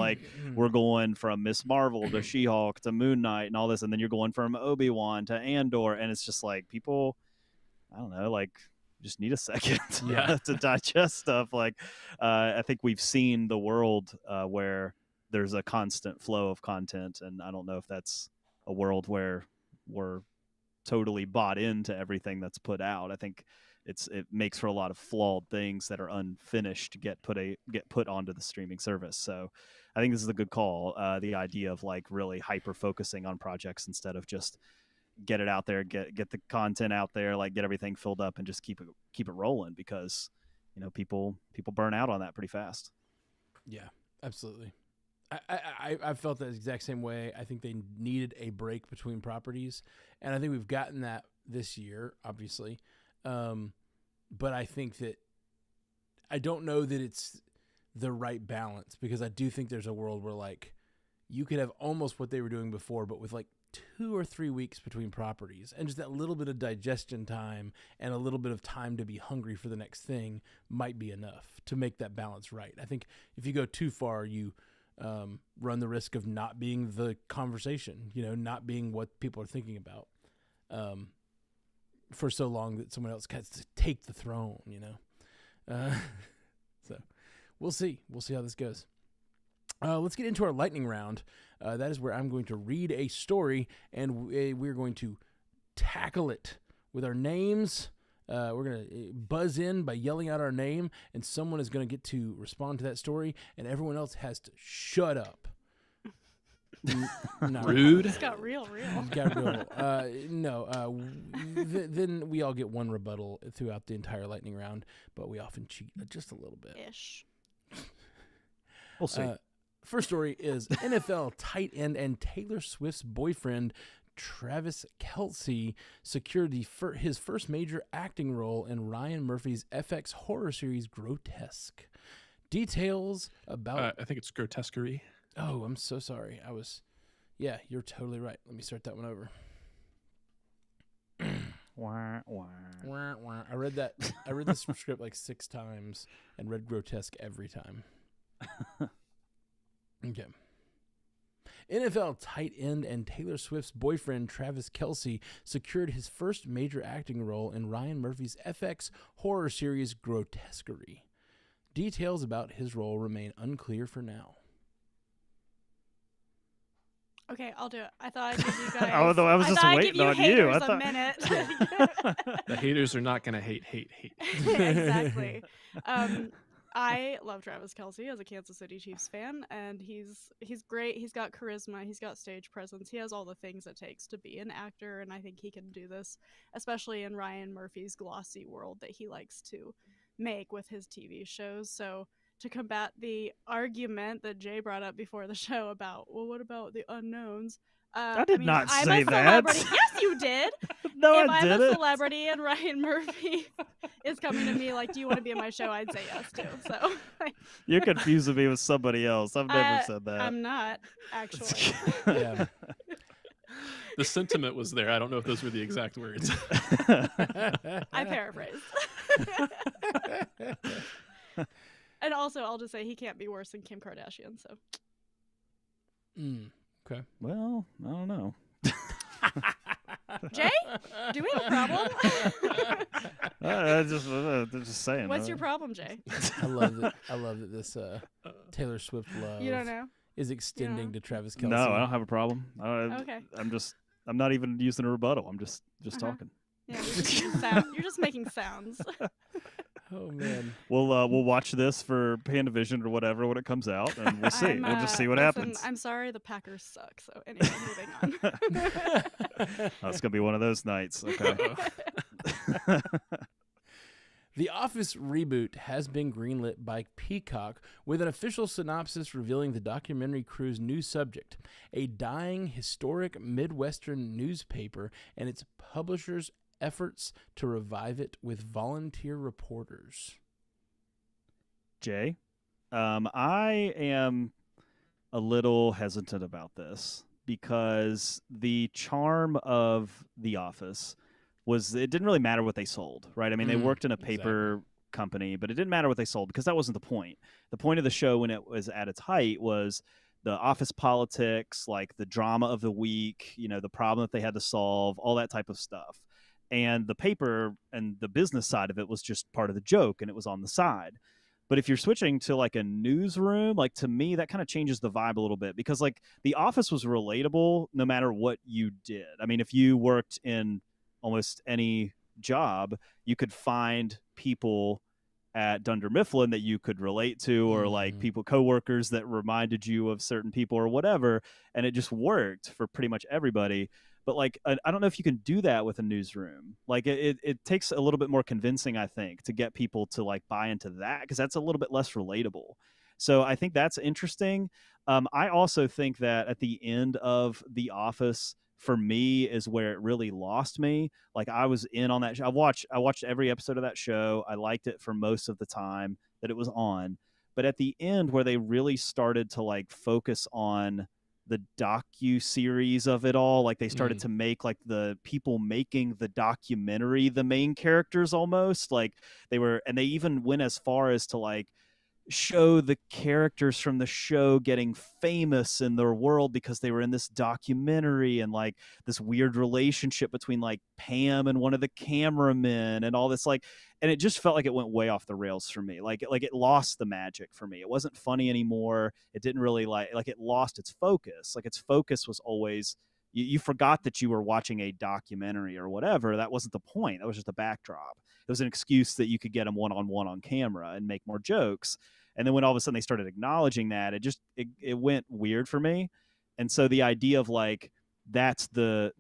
we're going from Miss Marvel to She-Hulk to Moon Knight and all this, and then you're going from Obi-Wan to Andor, and it's just people, I don't know, just need a second to digest stuff. I think we've seen the world where there's a constant flow of content, and I don't know if that's a world where we're totally bought into everything that's put out. I think it makes for a lot of flawed things that are unfinished get put onto the streaming service. So I think this is a good call. The idea of really hyper focusing on projects instead of just get it out there, get the content out there, get everything filled up and just keep it rolling, because people burn out on that pretty fast. Yeah, absolutely. I felt that exact same way. I think they needed a break between properties, and I think we've gotten that this year, obviously. But I think that I don't know that it's the right balance, because I do think there's a world where you could have almost what they were doing before, but with 2 or 3 weeks between properties, and just that little bit of digestion time and a little bit of time to be hungry for the next thing might be enough to make that balance right. I think if you go too far, you run the risk of not being the conversation, not being what people are thinking about for so long that someone else has to take the throne, So we'll see how this goes. Let's get into our lightning round. That is where I'm going to read a story, and we're going to tackle it with our names. We're going to buzz in by yelling out our name, and someone is going to get to respond to that story, and everyone else has to shut up. No. Rude. It's got real. Got real. Then we all get one rebuttal throughout the entire lightning round, but we often cheat just a little bit. Ish. We'll see. First story is NFL tight end and Taylor Swift's boyfriend, Travis Kelce, secured his first major acting role in Ryan Murphy's FX horror series Grotesque. Details about... I think it's Grotesquerie. Oh, I'm so sorry. Yeah, you're totally right. Let me start that one over. Wah, wah. Wah, wah. I read this script like 6 times and read Grotesque every time. Okay. NFL tight end and Taylor Swift's boyfriend, Travis Kelce, secured his first major acting role in Ryan Murphy's FX horror series Grotesquerie. Details about his role remain unclear for now. Okay, I'll do it. I thought I'd give you guys. I was just waiting on you. I I thought. a minute. The haters are not going to hate. Exactly. I love Travis Kelce as a Kansas City Chiefs fan, and he's great. He's got charisma. He's got stage presence. He has all the things it takes to be an actor, and I think he can do this, especially in Ryan Murphy's glossy world that he likes to make with his TV shows. So to combat the argument that Jay brought up before the show about, well, what about the unknowns? I did not I'm say a that. celebrity. Yes, you did. No, if I I'm a didn't. celebrity and Ryan Murphy is coming to me like, do you want to be in my show? I'd say yes too. So You're confusing me with somebody else. I've never said that. I'm not actually. Yeah. The sentiment was there. I don't know if those were the exact words. I paraphrased. And also, I'll just say he can't be worse than Kim Kardashian. So. Okay. Well, I don't know. Jay, do we have a problem? I'm just saying. What's your problem, Jay? I love that this Taylor Swift love You don't know? is extending to Travis Kelce. No, I don't have a problem. Okay. I'm not even using a rebuttal. I'm just talking. Yeah, you're just making sounds. Oh man. We'll watch this for Pandavision or whatever when it comes out, and we'll see. We'll just see what happens. I'm sorry, the Packers suck. So anyway, moving on. Oh, it's gonna be one of those nights. Okay. The Office reboot has been greenlit by Peacock with an official synopsis revealing the documentary crew's new subject, a dying historic Midwestern newspaper and its publishers' efforts to revive it with volunteer reporters. Jay, I am a little hesitant about this because the charm of The Office was it didn't really matter what they sold, right? I mean, they worked in a paper company, but it didn't matter what they sold because that wasn't the point. The point of the show when it was at its height was the office politics, like the drama of the week, the problem that they had to solve, all that type of stuff. And the paper and the business side of it was just part of the joke, and it was on the side. But if you're switching to like a newsroom, like to me, that kind of changes the vibe a little bit because like The Office was relatable no matter what you did. I mean, if you worked in almost any job, you could find people at Dunder Mifflin that you could relate to, or like people, coworkers that reminded you of certain people or whatever. And it just worked for pretty much everybody. But like, I don't know if you can do that with a newsroom. Like it takes a little bit more convincing, I think, to get people to like buy into that because that's a little bit less relatable. So I think that's interesting. I also think that at the end of The Office, for me, is where it really lost me. Like I was in on that show. I watched every episode of that show. I liked it for most of the time that it was on. But at the end, where they really started to like focus on the docu-series of it all, like they started to make like the people making the documentary the main characters almost, like they were, and they even went as far as to like show the characters from the show getting famous in their world because they were in this documentary, and like this weird relationship between like Pam and one of the cameramen and all this, like, and it just felt like it went way off the rails for me. Like it lost the magic for me. It wasn't funny anymore. It didn't really like it lost its focus. Like its focus was always you forgot that you were watching a documentary or whatever. That wasn't the point. That was just a backdrop. It was an excuse that you could get them one-on-one on camera and make more jokes. And then when all of a sudden they started acknowledging that, it went weird for me. And so the idea of like that's the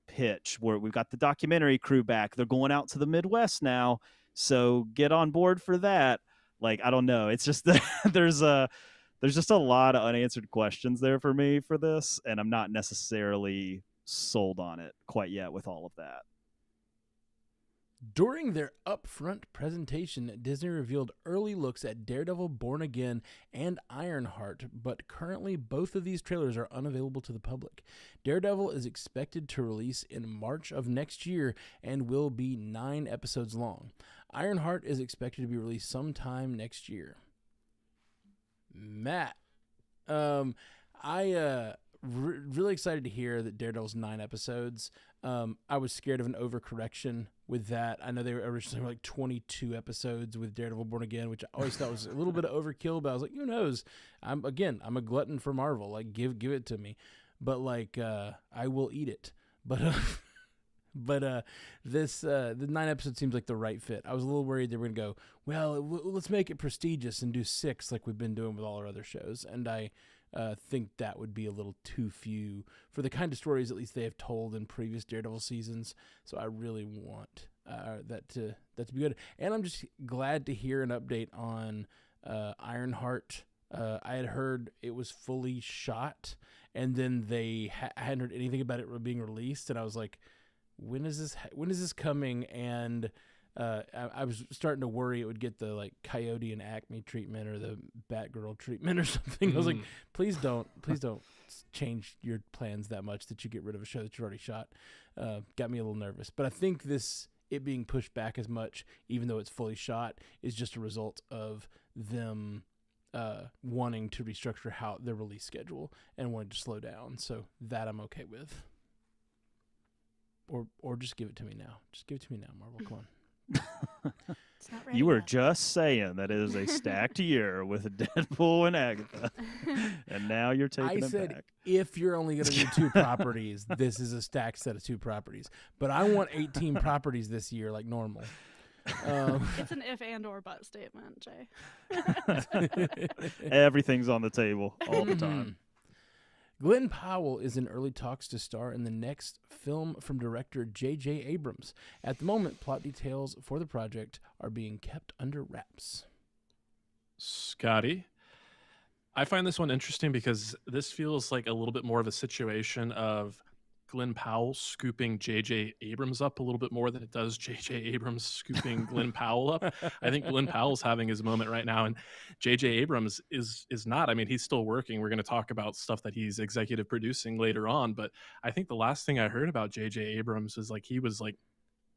pitch where we've got the documentary crew back. They're going out to the Midwest now, so get on board for that. Like, I don't know. It's just that there's just a lot of unanswered questions there for me for this, and I'm not necessarily sold on it quite yet with all of that. During their upfront presentation, Disney revealed early looks at Daredevil Born Again and Ironheart, but currently both of these trailers are unavailable to the public. Daredevil is expected to release in March of next year and will be 9 episodes long. Ironheart is expected to be released sometime next year. Matt, really excited to hear that Daredevil's 9 episodes. I was scared of an overcorrection with that. I know they were originally like 22 episodes with Daredevil Born Again, which I always thought was a little bit of overkill, but I was like, who knows? I'm a glutton for Marvel. Like, give it to me. But like, I will eat it. But this the 9 episodes seems like the right fit. I was a little worried they were gonna go, well, let's make it prestigious and do 6 like we've been doing with all our other shows, and I think that would be a little too few for the kind of stories at least they have told in previous Daredevil seasons. So I really want that to be good, and I'm just glad to hear an update on Ironheart. I had heard it was fully shot, and then they hadn't heard anything about it being released, and I was like, when is this coming? And I was starting to worry it would get the like Coyote and Acme treatment or the Batgirl treatment or something. I was like, please don't change your plans that much that you get rid of a show that you already shot. Got me a little nervous, but I think it being pushed back as much, even though it's fully shot, is just a result of them wanting to restructure how their release schedule and wanting to slow down. So that I'm okay with. Or just give it to me now. Just give it to me now, Marvel. Come on. It's not ready You were yet. just saying that it is a stacked year with Deadpool and Agatha, and now you're taking I it said, back. if you're only going to do 2 properties, this is a stacked set of 2 properties. But I want 18 properties this year like normal. It's an if and or but statement, Jay. Everything's on the table all the time. Glenn Powell is in early talks to star in the next film from director J.J. Abrams. At the moment, plot details for the project are being kept under wraps. Scotty, I find this one interesting because this feels like a little bit more of a situation of Glenn Powell scooping J.J. Abrams up a little bit more than it does J.J. Abrams scooping Glenn Powell up. I think Glenn Powell's having his moment right now, and J.J. Abrams is not. I mean, he's still working. We're going to talk about stuff that he's executive producing later on, but I think the last thing I heard about J.J. Abrams is like he was like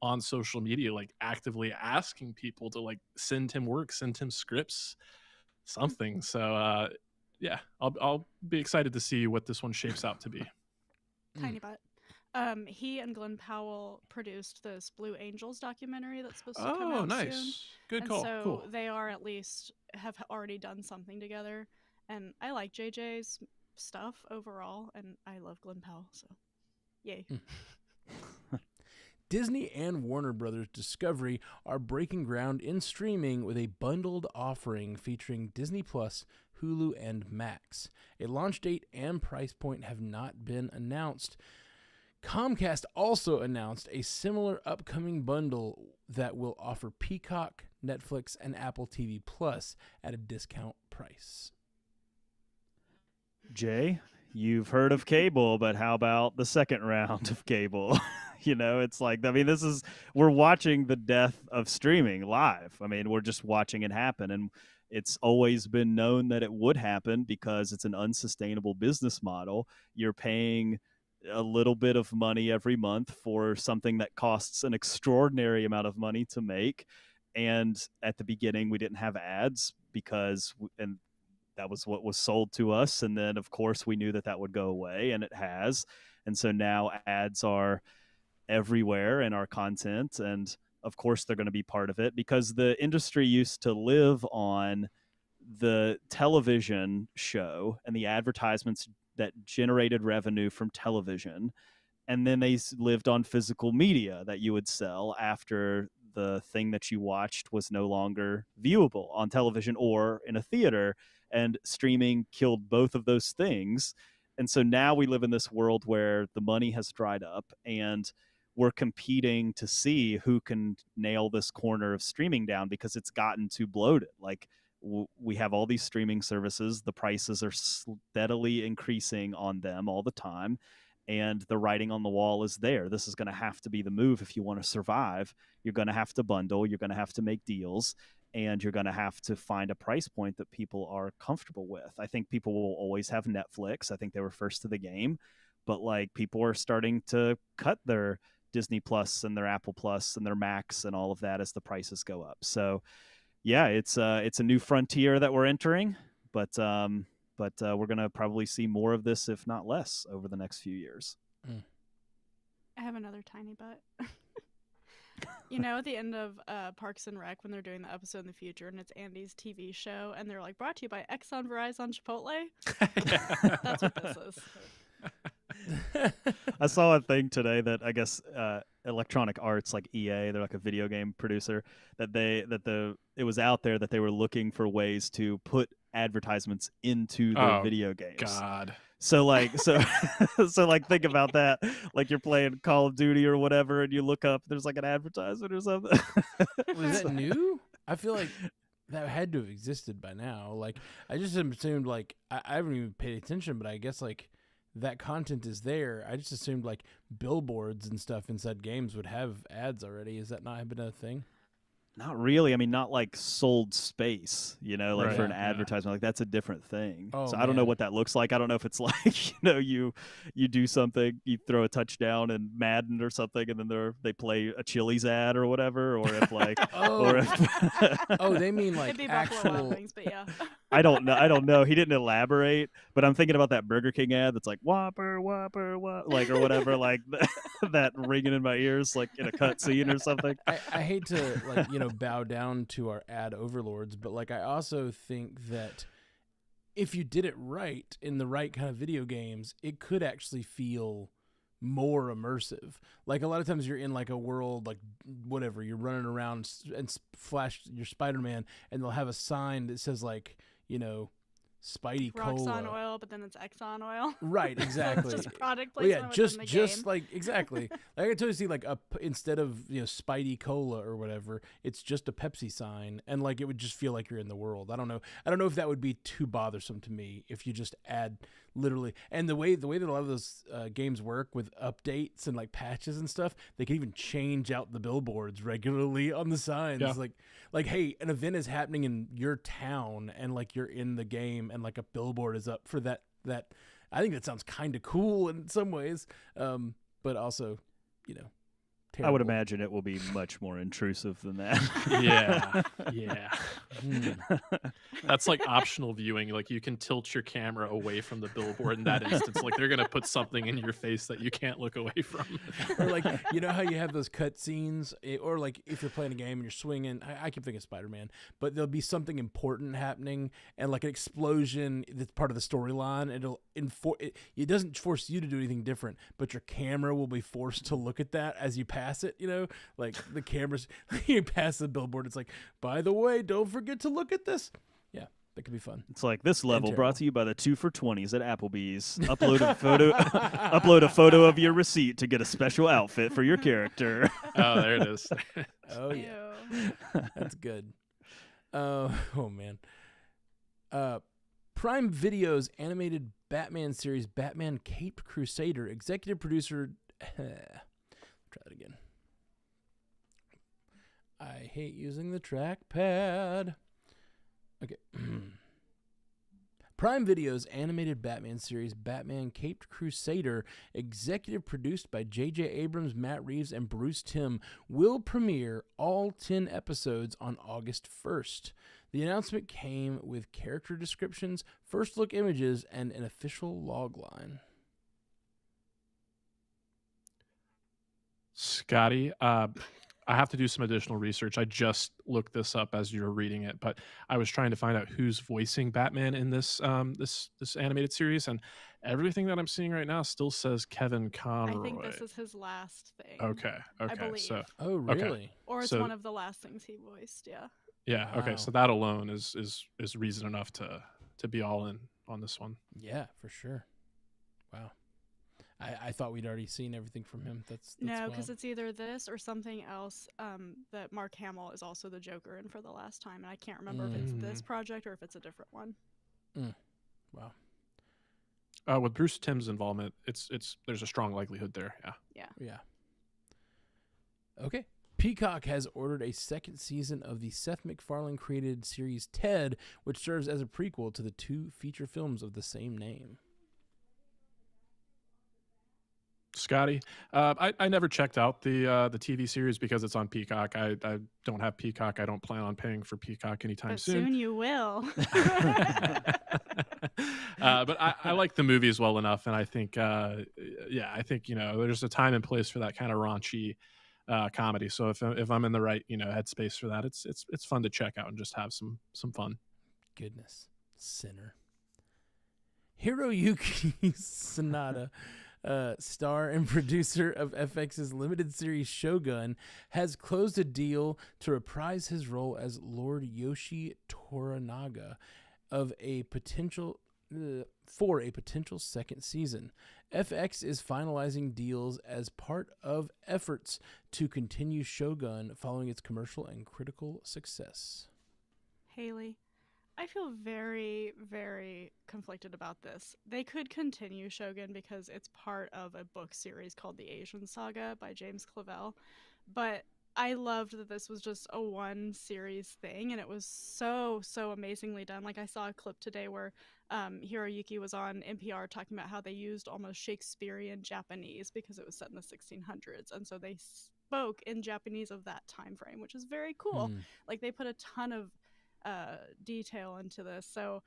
on social media, like actively asking people to like send him work, send him scripts, something. So yeah, I'll be excited to see what this one shapes out to be. Tiny butt. He and Glenn Powell produced this Blue Angels documentary that's supposed to come out nice. soon. Good And call. so Cool. they are at least have already done something together. And I like JJ's stuff overall, and I love Glenn Powell, so yay. Disney and Warner Brothers Discovery are breaking ground in streaming with a bundled offering featuring Disney Plus, Hulu, and Max. A launch date and price point have not been announced. Comcast also announced a similar upcoming bundle that will offer Peacock, Netflix, and Apple TV Plus at a discount price. Jay, you've heard of cable, but how about the second round of cable? It's like, I mean, we're watching the death of streaming live. I mean, we're just watching it happen. And it's always been known that it would happen because it's an unsustainable business model. You're paying a little bit of money every month for something that costs an extraordinary amount of money to make. And at the beginning, we didn't have ads and that was what was sold to us. And then, of course, we knew that would go away, and it has. And so now ads are everywhere in our content. And of course, they're going to be part of it because the industry used to live on the television show and the advertisements that generated revenue from television. And then they lived on physical media that you would sell after the thing that you watched was no longer viewable on television or in a theater. And streaming killed both of those things. And so now we live in this world where the money has dried up, and we're competing to see who can nail this corner of streaming down because it's gotten too bloated. Like, we have all these streaming services, the prices are steadily increasing on them all the time, and the writing on the wall is there. This is going to have to be the move if you want to survive. You're going to have to bundle, you're going to have to make deals, and you're going to have to find a price point that people are comfortable with. I think people will always have Netflix. I think they were first to the game, but like, people are starting to cut their Disney Plus and their Apple Plus and their Max and all of that as the prices go up. So yeah, it's a new frontier that we're entering, but we're going to probably see more of this, if not less, over the next few years. I have another tiny but. You know, at the end of Parks and Rec, when they're doing the episode in the future and it's Andy's TV show, and they're like, brought to you by Exxon, Verizon, Chipotle. That's what this is. I saw a thing today that I guess Electronic Arts, like EA, they're like a video game producer, it was out there that they were looking for ways to put advertisements into the video games. God. So like think about that. Like, you're playing Call of Duty or whatever, and you look up, there's like an advertisement or something. Was that new? I feel like that had to have existed by now. Like, I just assumed, like, I haven't even paid attention, but I guess like that content is there. I just assumed like billboards and stuff inside games would have ads already. Has that not been a thing? Not really. I mean, not like sold space, like Right. for an Yeah. advertisement. Like, that's a different thing. Oh, So I don't know man. what that looks like. I don't know if it's like, you do something, you throw a touchdown in Madden or something, and then they play a Chili's ad or whatever, or if like, or if Oh, they mean like It'd be Buffalo Wild actual. Wings, but yeah. I don't know. He didn't elaborate, but I'm thinking about that Burger King ad that's like Whopper, Whopper, like, or whatever, like that ringing in my ears, like in a cutscene or something. I hate to bow down to our ad overlords, but like, I also think that if you did it right in the right kind of video games, it could actually feel more immersive. Like, a lot of times you're in like a world, like whatever, you're running around and flash your Spider-Man, and they'll have a sign that says like, Spidey Cola. Roxxon oil, but then it's Exxon oil. Right, exactly. It's just product Well, yeah, placement just within the game. like exactly. Like, I can totally see like instead of Spidey Cola or whatever, it's just a Pepsi sign, and like it would just feel like you're in the world. I don't know if that would be too bothersome to me if you just add literally. And the way that a lot of those games work with updates and like patches and stuff, they can even change out the billboards regularly on the signs. Yeah. Like, hey, an event is happening in your town, and like you're in the game, and like a billboard is up for that. I think that sounds kind of cool in some ways, but also, I would terrible. imagine it will be much more intrusive than that. Yeah. Hmm. That's like optional viewing. Like, you can tilt your camera away from the billboard in that instance. Like, they're gonna put something in your face that you can't look away from. Or like, how you have those cut scenes, or like if you're playing a game and you're swinging, I keep thinking Spider-Man, but there'll be something important happening, and like an explosion that's part of the storyline. It doesn't force you to do anything different, but your camera will be forced to look at that as you pass it. Like the cameras, you pass the billboard, it's like, by the way, don't forget to look at this. Yeah, that could be fun. It's like, this level terrible. brought to you by the 2 for $20s at Applebee's. Upload a photo of your receipt to get a special outfit for your character. Oh, there it is. Oh yeah, Ew. that's good. Oh man. Prime Video's animated Batman series, Batman Caped Crusader, executive producer. Try that again. I hate using the trackpad. Okay. Prime Video's animated Batman series, Batman Caped Crusader, executive produced by J.J. Abrams, Matt Reeves, and Bruce Timm, will premiere all 10 episodes on August 1st. The announcement came with character descriptions, first look images, and an official logline. Scotty, I have to do some additional research. I just looked this up as you were reading it, but I was trying to find out who's voicing Batman in this this animated series, and everything that I'm seeing right now still says Kevin Conroy. I think this is his last thing. Okay. I believe. So Oh, really? Or it's So- one of the last things he voiced, yeah. yeah, okay. Wow. So that alone is reason enough to be all in on this one. Yeah, for sure. Wow. I thought we'd already seen everything from him. That's No, wild. because it's either this or something else that Mark Hamill is also the Joker in for the last time. And I can't remember if it's this project or if it's a different one. Wow. With Bruce Timm's involvement, it's there's a strong likelihood there. Yeah. Yeah. Okay. Peacock has ordered a second season of the Seth MacFarlane created series Ted, which serves as a prequel to the 2 feature films of the same name. Scotty, I never checked out the TV series because it's on Peacock. I don't have Peacock. I don't plan on paying for Peacock anytime But soon. soon you will. But I like the movies well enough, and I think I think there's a time and place for that kind of raunchy comedy. So if I'm in the right headspace for that, it's fun to check out and just have some fun. Goodness. Sinner. Hiroyuki Sanada, star and producer of FX's limited series Shogun, has closed a deal to reprise his role as Lord Yoshi Toranaga for a potential second season. FX is finalizing deals as part of efforts to continue Shogun following its commercial and critical success. Haley, I feel very, very conflicted about this. They could continue Shogun because it's part of a book series called The Asian Saga by James Clavell, but I loved that this was just a one series thing, and it was so amazingly done. Like, I saw a clip today where Hiroyuki was on NPR talking about how they used almost Shakespearean Japanese because it was set in the 1600s, and so they spoke in Japanese of that time frame, which is very cool. Like, they put a ton of detail into this, so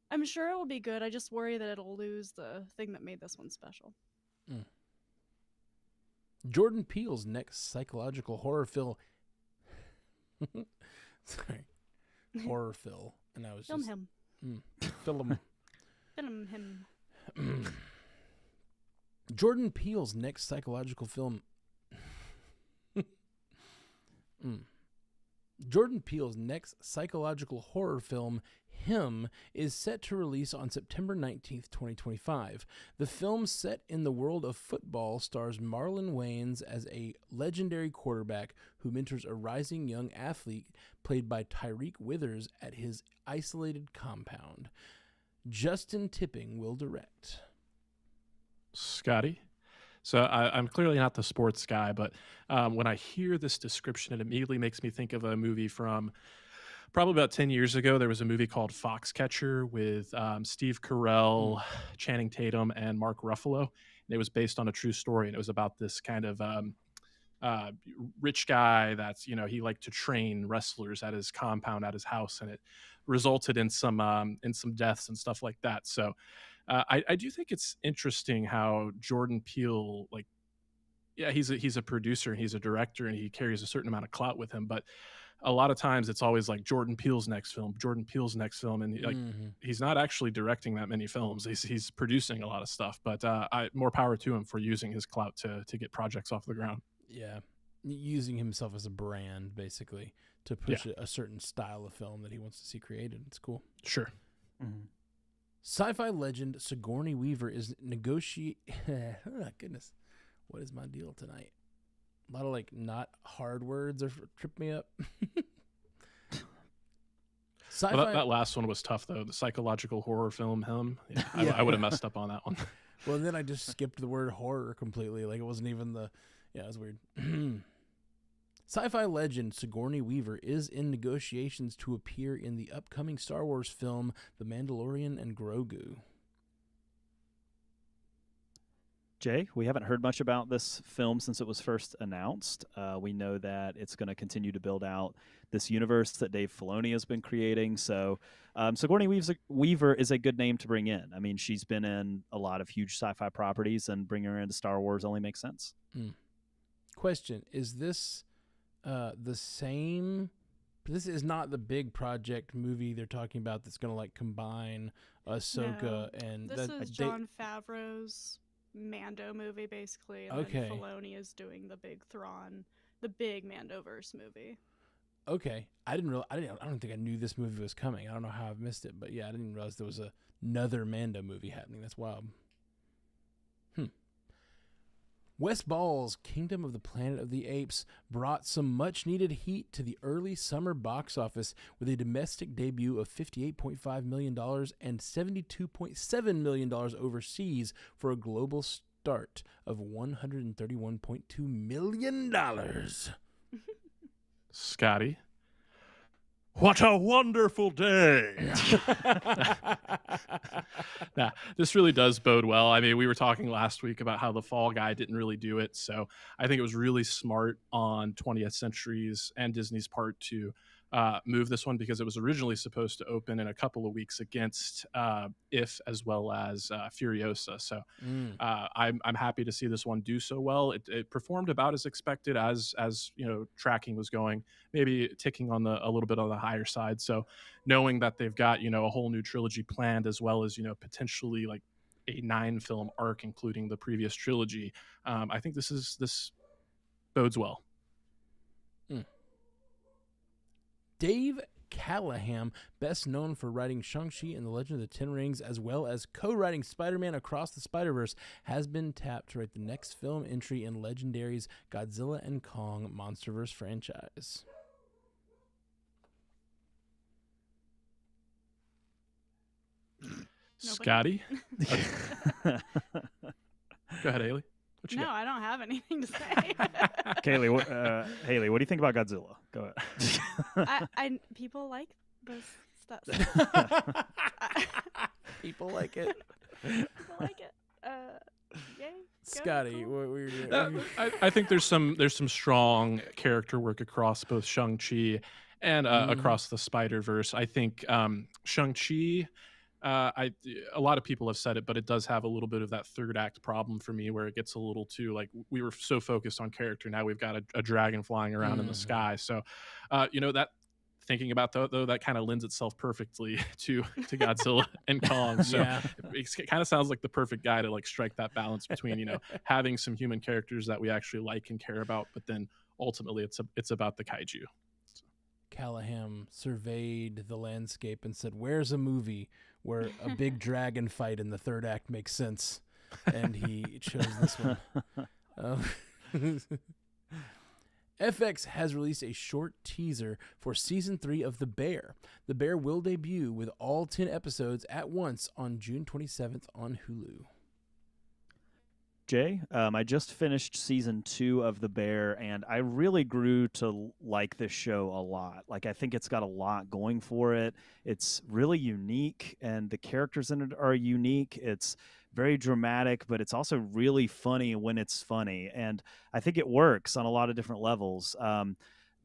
I'm sure it will be good. I just worry that it'll lose the thing that made this one special. Jordan Peele's next psychological horror film horror film, and I was Film just him. film Film him. Jordan Peele's next psychological film Jordan Peele's next psychological horror film, Him, is set to release on September 19th, 2025. The film, set in the world of football, stars Marlon Wayans as a legendary quarterback who mentors a rising young athlete played by Tyreek Withers at his isolated compound. Justin Tipping will direct. Scotty? So I'm clearly not the sports guy, but when I hear this description, it immediately makes me think of a movie from probably about 10 years ago. There was a movie called Foxcatcher with Steve Carell, Channing Tatum, and Mark Ruffalo. And it was based on a true story, and it was about this kind of rich guy that's, he liked to train wrestlers at his compound, at his house, and it resulted in some deaths and stuff like that. So I do think it's interesting how Jordan Peele, he's a producer and he's a director and he carries a certain amount of clout with him, but a lot of times it's always like Jordan Peele's next film, and he's not actually directing that many films. He's producing a lot of stuff, but more power to him for using his clout to get projects off the ground. Yeah, using himself as a brand, basically, to push a certain style of film that he wants to see created. It's cool. Sure. Mm-hmm. Sci-fi legend Sigourney Weaver is oh, goodness, what is my deal tonight? A lot of not hard words are trip me up. Sci-fi. Well, that last one was tough though. The psychological horror film Him. Yeah, I would have messed up on that one. Well, then I just skipped the word horror completely. Like, it wasn't even the. Yeah, it was weird. Sci-fi legend Sigourney Weaver is in negotiations to appear in the upcoming Star Wars film The Mandalorian and Grogu. Jay, we haven't heard much about this film since it was first announced. We know that it's going to continue to build out this universe that Dave Filoni has been creating. So Sigourney Weaver is a good name to bring in. I mean, she's been in a lot of huge sci-fi properties, and bringing her into Star Wars only makes sense. Question, is this the same? This is not the big project movie they're talking about that's going to like combine Ahsoka and... This is Jon Favreau's Mando movie, basically, and then Filoni is doing the big Thrawn, the big Mandoverse movie. Okay, I don't think I knew this movie was coming. I don't know how I've missed it, but yeah, I didn't realize there was another Mando movie happening. That's wild. Wes Ball's Kingdom of the Planet of the Apes brought some much-needed heat to the early summer box office with a domestic debut of $58.5 million and $72.7 million overseas for a global start of $131.2 million. Scotty. What a wonderful day. Nah, this really does bode well. I mean, we were talking last week about how The Fall Guy didn't really do it. So I think it was really smart on 20th Century's and Disney's part to move this one, because it was originally supposed to open in a couple of weeks against If as well as Furiosa. So I'm happy to see this one do so well. It performed about as expected, as you know, tracking was going, maybe ticking on a little bit on the higher side. So knowing that they've got, you know, a whole new trilogy planned, as well as, you know, potentially like a 9-film arc, including the previous trilogy, I think this bodes well. Dave Callahan, best known for writing Shang-Chi and the Legend of the Ten Rings, as well as co-writing Spider-Man Across the Spider-Verse, has been tapped to write the next film entry in Legendary's Godzilla and Kong Monsterverse franchise. Scotty? Go ahead, Haley. No, I don't have anything to say. Haley, what do you think about Godzilla? Go ahead. I people like this stuff. People like it. People like it. Yay. Scotty, cool. what were you doing? I think there's some strong character work across both Shang-Chi and across the Spider-Verse. I think Shang-Chi, a lot of people have said it, but it does have a little bit of that third act problem for me, where it gets a little too, like, we were so focused on character, now we've got a dragon flying around in the sky. So you know, that thinking about though, that kind of lends itself perfectly to Godzilla and Kong. So it kind of sounds like the perfect guy to like strike that balance between, you know, having some human characters that we actually like and care about, but then ultimately it's about the kaiju. Callahan surveyed the landscape and said, "Where's a movie where a big dragon fight in the third act makes sense?" And he chose this one. FX has released a short teaser for Season 3 of The Bear. The Bear will debut with all 10 episodes at once on June 27th on Hulu. Jay, I just finished Season 2 of The Bear, and I really grew to like this show a lot. Like, I think it's got a lot going for it. It's really unique, and the characters in it are unique. It's very dramatic, but it's also really funny when it's funny. And I think it works on a lot of different levels.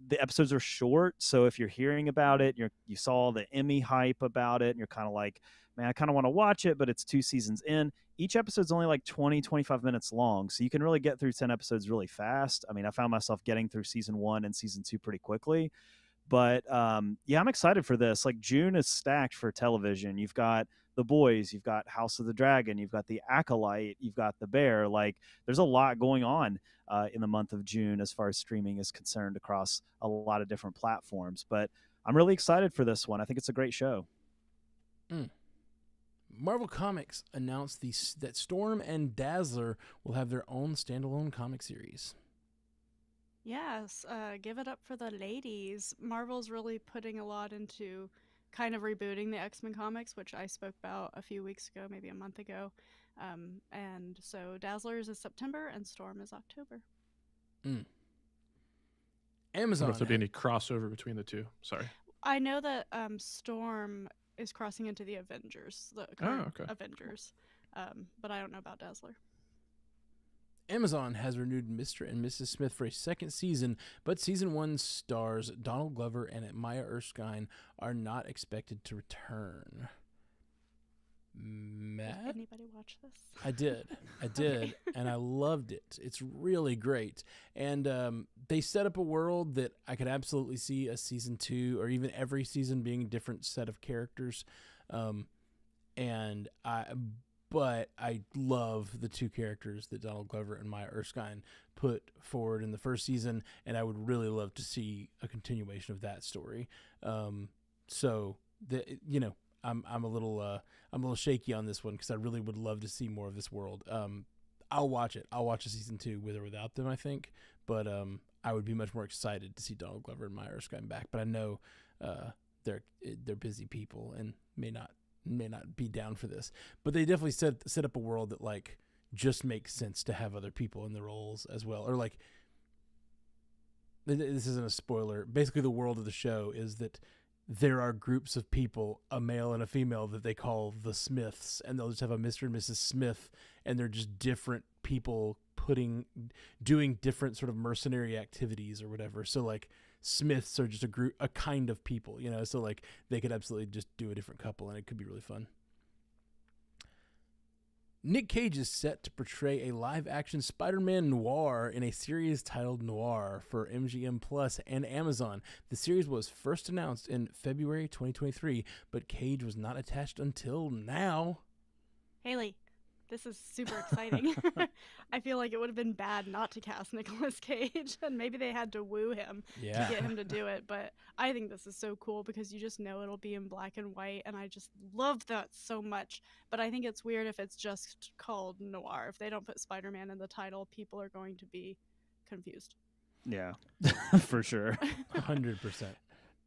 The episodes are short, so if you're hearing about it, you saw the Emmy hype about it, and you're kind of like, man, I kind of want to watch it, but it's 2 seasons in. Each episode's only like 20, 25 minutes long, so you can really get through 10 episodes really fast. I mean, I found myself getting through Season 1 and Season 2 pretty quickly. But yeah, I'm excited for this. Like, June is stacked for television. You've got The Boys, you've got House of the Dragon, you've got The Acolyte, you've got The Bear. Like, there's a lot going on in the month of June as far as streaming is concerned across a lot of different platforms. But I'm really excited for this one. I think it's a great show. Marvel Comics announced that Storm and Dazzler will have their own standalone comic series. Yes, give it up for the ladies. Marvel's really putting a lot into kind of rebooting the X-Men comics, which I spoke about a few weeks ago, maybe a month ago. And so Dazzlers is September and Storm is October. I don't Amazon. know if there'll be any crossover between the two. Sorry. I know that Storm is crossing into the Avengers, the current okay. Avengers, but I don't know about Dazzler. Amazon has renewed Mr. and Mrs. Smith for a second season, but season 1 stars Donald Glover and Maya Erskine are not expected to return. Matt? Did anybody watch this? I did, Okay. and I loved it. It's really great, and they set up a world that I could absolutely see a season 2 or even every season being a different set of characters, but I love the two characters that Donald Glover and Maya Erskine put forward in the first season, and I would really love to see a continuation of that story. So I'm a little shaky on this one because I really would love to see more of this world. I'll watch it. I'll watch a season 2 with or without them, I think. But I would be much more excited to see Donald Glover and Maya Erskine back. But I know they're busy people and may not be down for this. But they definitely set up a world that like just makes sense to have other people in the roles as well. Or like, this isn't a spoiler. Basically, the world of the show is that there are groups of people, a male and a female, that they call the Smiths, and they'll just have a Mr. and Mrs. Smith, and they're just different people doing different sort of mercenary activities or whatever. So like Smiths are just a kind of people, so like they could absolutely just do a different couple, and it could be really fun. Nick Cage is set to portray a live-action Spider-Man noir in a series titled Noir for MGM Plus and Amazon. The series was first announced in February 2023, but Cage was not attached until now. Haley, this is super exciting. I feel like it would have been bad not to cast Nicolas Cage, and maybe they had to woo him to get him to do it. But I think this is so cool because you just know it'll be in black and white, and I just love that so much. But I think it's weird if it's just called Noir. If they don't put Spider-Man in the title, people are going to be confused. Yeah, for sure. 100%.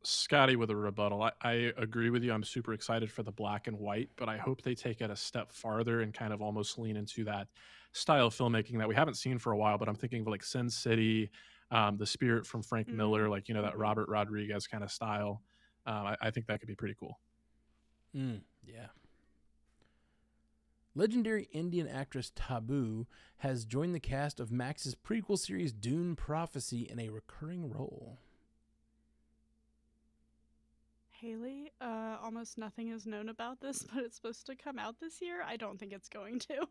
Scotty with a rebuttal. I agree with you. I'm super excited for the black and white, but I hope they take it a step farther and kind of almost lean into that style of filmmaking that we haven't seen for a while. But I'm thinking of like Sin City, The Spirit from Frank Miller, like, that Robert Rodriguez kind of style. I think that could be pretty cool. Yeah. Legendary Indian actress Taboo has joined the cast of Max's prequel series Dune Prophecy in a recurring role. Haley, almost nothing is known about this, but it's supposed to come out this year. I don't think it's going to.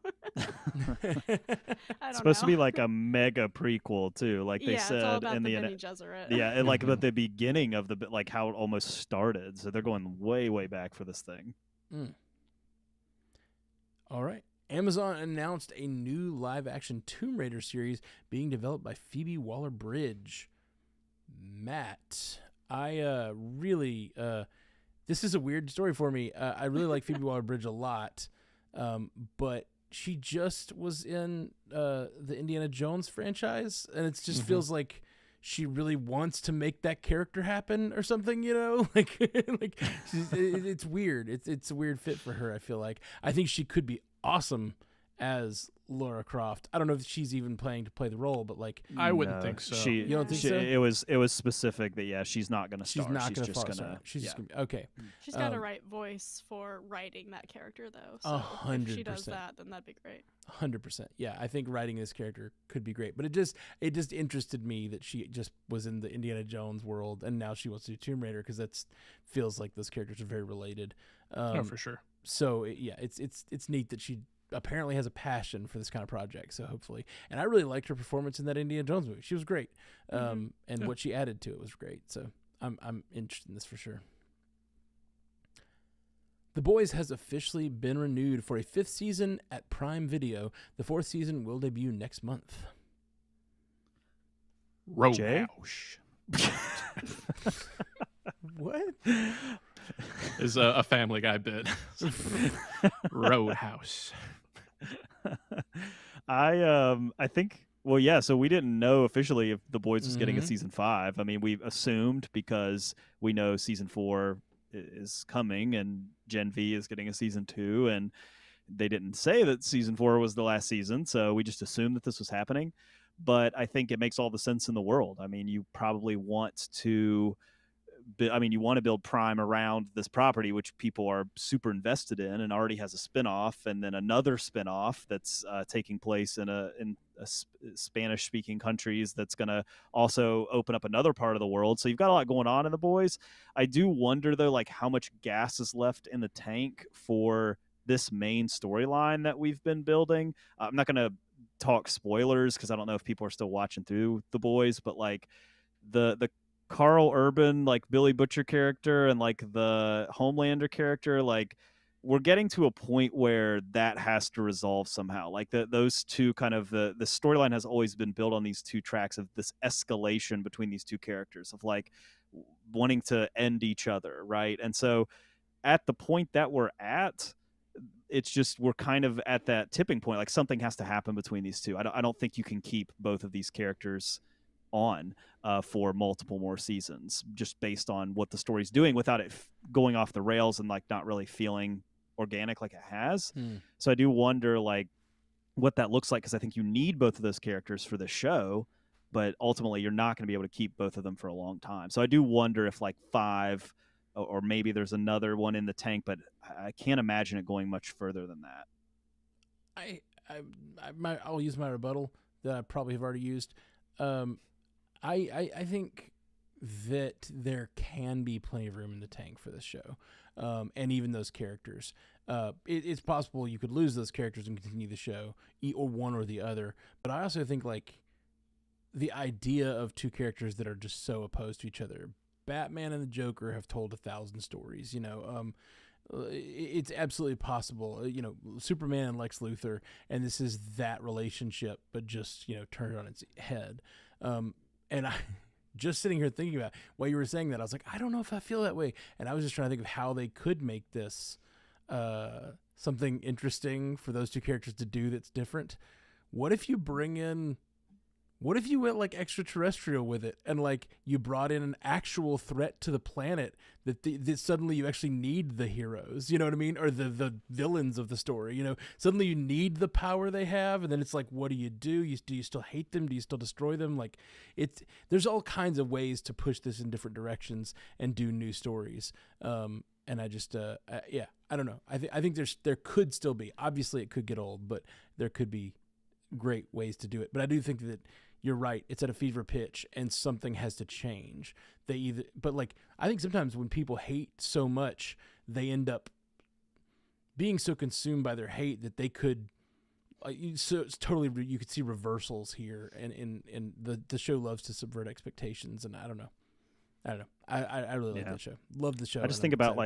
It's supposed to be like a mega prequel too, like they said it's all about in the the Bene Gesserit. yeah, and like at the beginning of like how it almost started. So they're going way back for this thing. All right. Amazon announced a new live-action Tomb Raider series being developed by Phoebe Waller-Bridge. Matt, I really this is a weird story for me. I really like Phoebe Waller-Bridge a lot, but she just was in the Indiana Jones franchise, and it just feels like she really wants to make that character happen or something, like it's weird. It's a weird fit for her. I feel like I think she could be awesome as Lara Croft. I don't know if she's even planning to play the role, but like I wouldn't think so. You don't think so? It was specific that she's not going to star. She's not going to just star. gonna. She's just gonna be, okay. She's got a right voice for writing that character, though. So 100%. if she does that, then that'd be great. 100%. Yeah, I think writing this character could be great. But it just interested me that she just was in the Indiana Jones world, and now she wants to do Tomb Raider because that feels like those characters are very related. For sure. So it's neat that she apparently has a passion for this kind of project. So hopefully, and I really liked her performance in that Indiana Jones movie. She was great, and what she added to it was great. So I'm interested in this for sure. The Boys has officially been renewed for a 5th season at Prime Video. The 4th season will debut next month. Roadhouse What? is a Family Guy bit. Roadhouse. I think so we didn't know officially if The Boys was getting a season 5. I mean, we assumed because we know season 4 is coming and Gen V is getting a season 2, and they didn't say that season 4 was the last season, so we just assumed that this was happening. but I think it makes all the sense in the world. I mean, you probably want to you want to build Prime around this property, which people are super invested in, and already has a spinoff, and then another spinoff that's taking place in Spanish-speaking countries. That's going to also open up another part of the world. So you've got a lot going on in The Boys. I do wonder though, like how much gas is left in the tank for this main storyline that we've been building. I'm not going to talk spoilers because I don't know if people are still watching through The Boys, but like the Carl Urban, like Billy Butcher character, and like the Homelander character, like we're getting to a point where that has to resolve somehow. Like those two kind of the storyline has always been built on these two tracks of this escalation between these two characters of like wanting to end each other, right? And so at the point that we're at, it's just we're kind of at that tipping point. Like something has to happen between these two. I don't think you can keep both of these characters on for multiple more seasons just based on what the story's doing without it going off the rails and like not really feeling organic like it has. So I do wonder like what that looks like, because I think you need both of those characters for the show, but ultimately you're not going to be able to keep both of them for a long time. So I do wonder if like 5 or maybe there's another one in the tank, but I can't imagine it going much further than that. I'll use my rebuttal that I probably have already used. I think that there can be plenty of room in the tank for this show, and even those characters. It's possible you could lose those characters and continue the show, or one or the other. But I also think like the idea of two characters that are just so opposed to each other. Batman and the Joker have told 1,000 stories. It's absolutely possible. Superman and Lex Luthor, and this is that relationship, but just turned on its head. And I just sitting here thinking about while you were saying that, I was like, I don't know if I feel that way. And I was just trying to think of how they could make this something interesting for those two characters to do that's different. What if you went like extraterrestrial with it, and like you brought in an actual threat to the planet that suddenly you actually need the heroes, you know what I mean? Or the villains of the story, suddenly you need the power they have. And then it's like, what do? Do you still hate them? Do you still destroy them? Like there's all kinds of ways to push this in different directions and do new stories. And I just, I don't know. I think there could still be, obviously it could get old, but there could be great ways to do it. But I do think that you're right. It's at a fever pitch and something has to change. I think sometimes when people hate so much, they end up being so consumed by their hate that they could, so it's totally, you could see reversals here, and the show loves to subvert expectations. And I don't know. I really like that show. Love the show. I just think about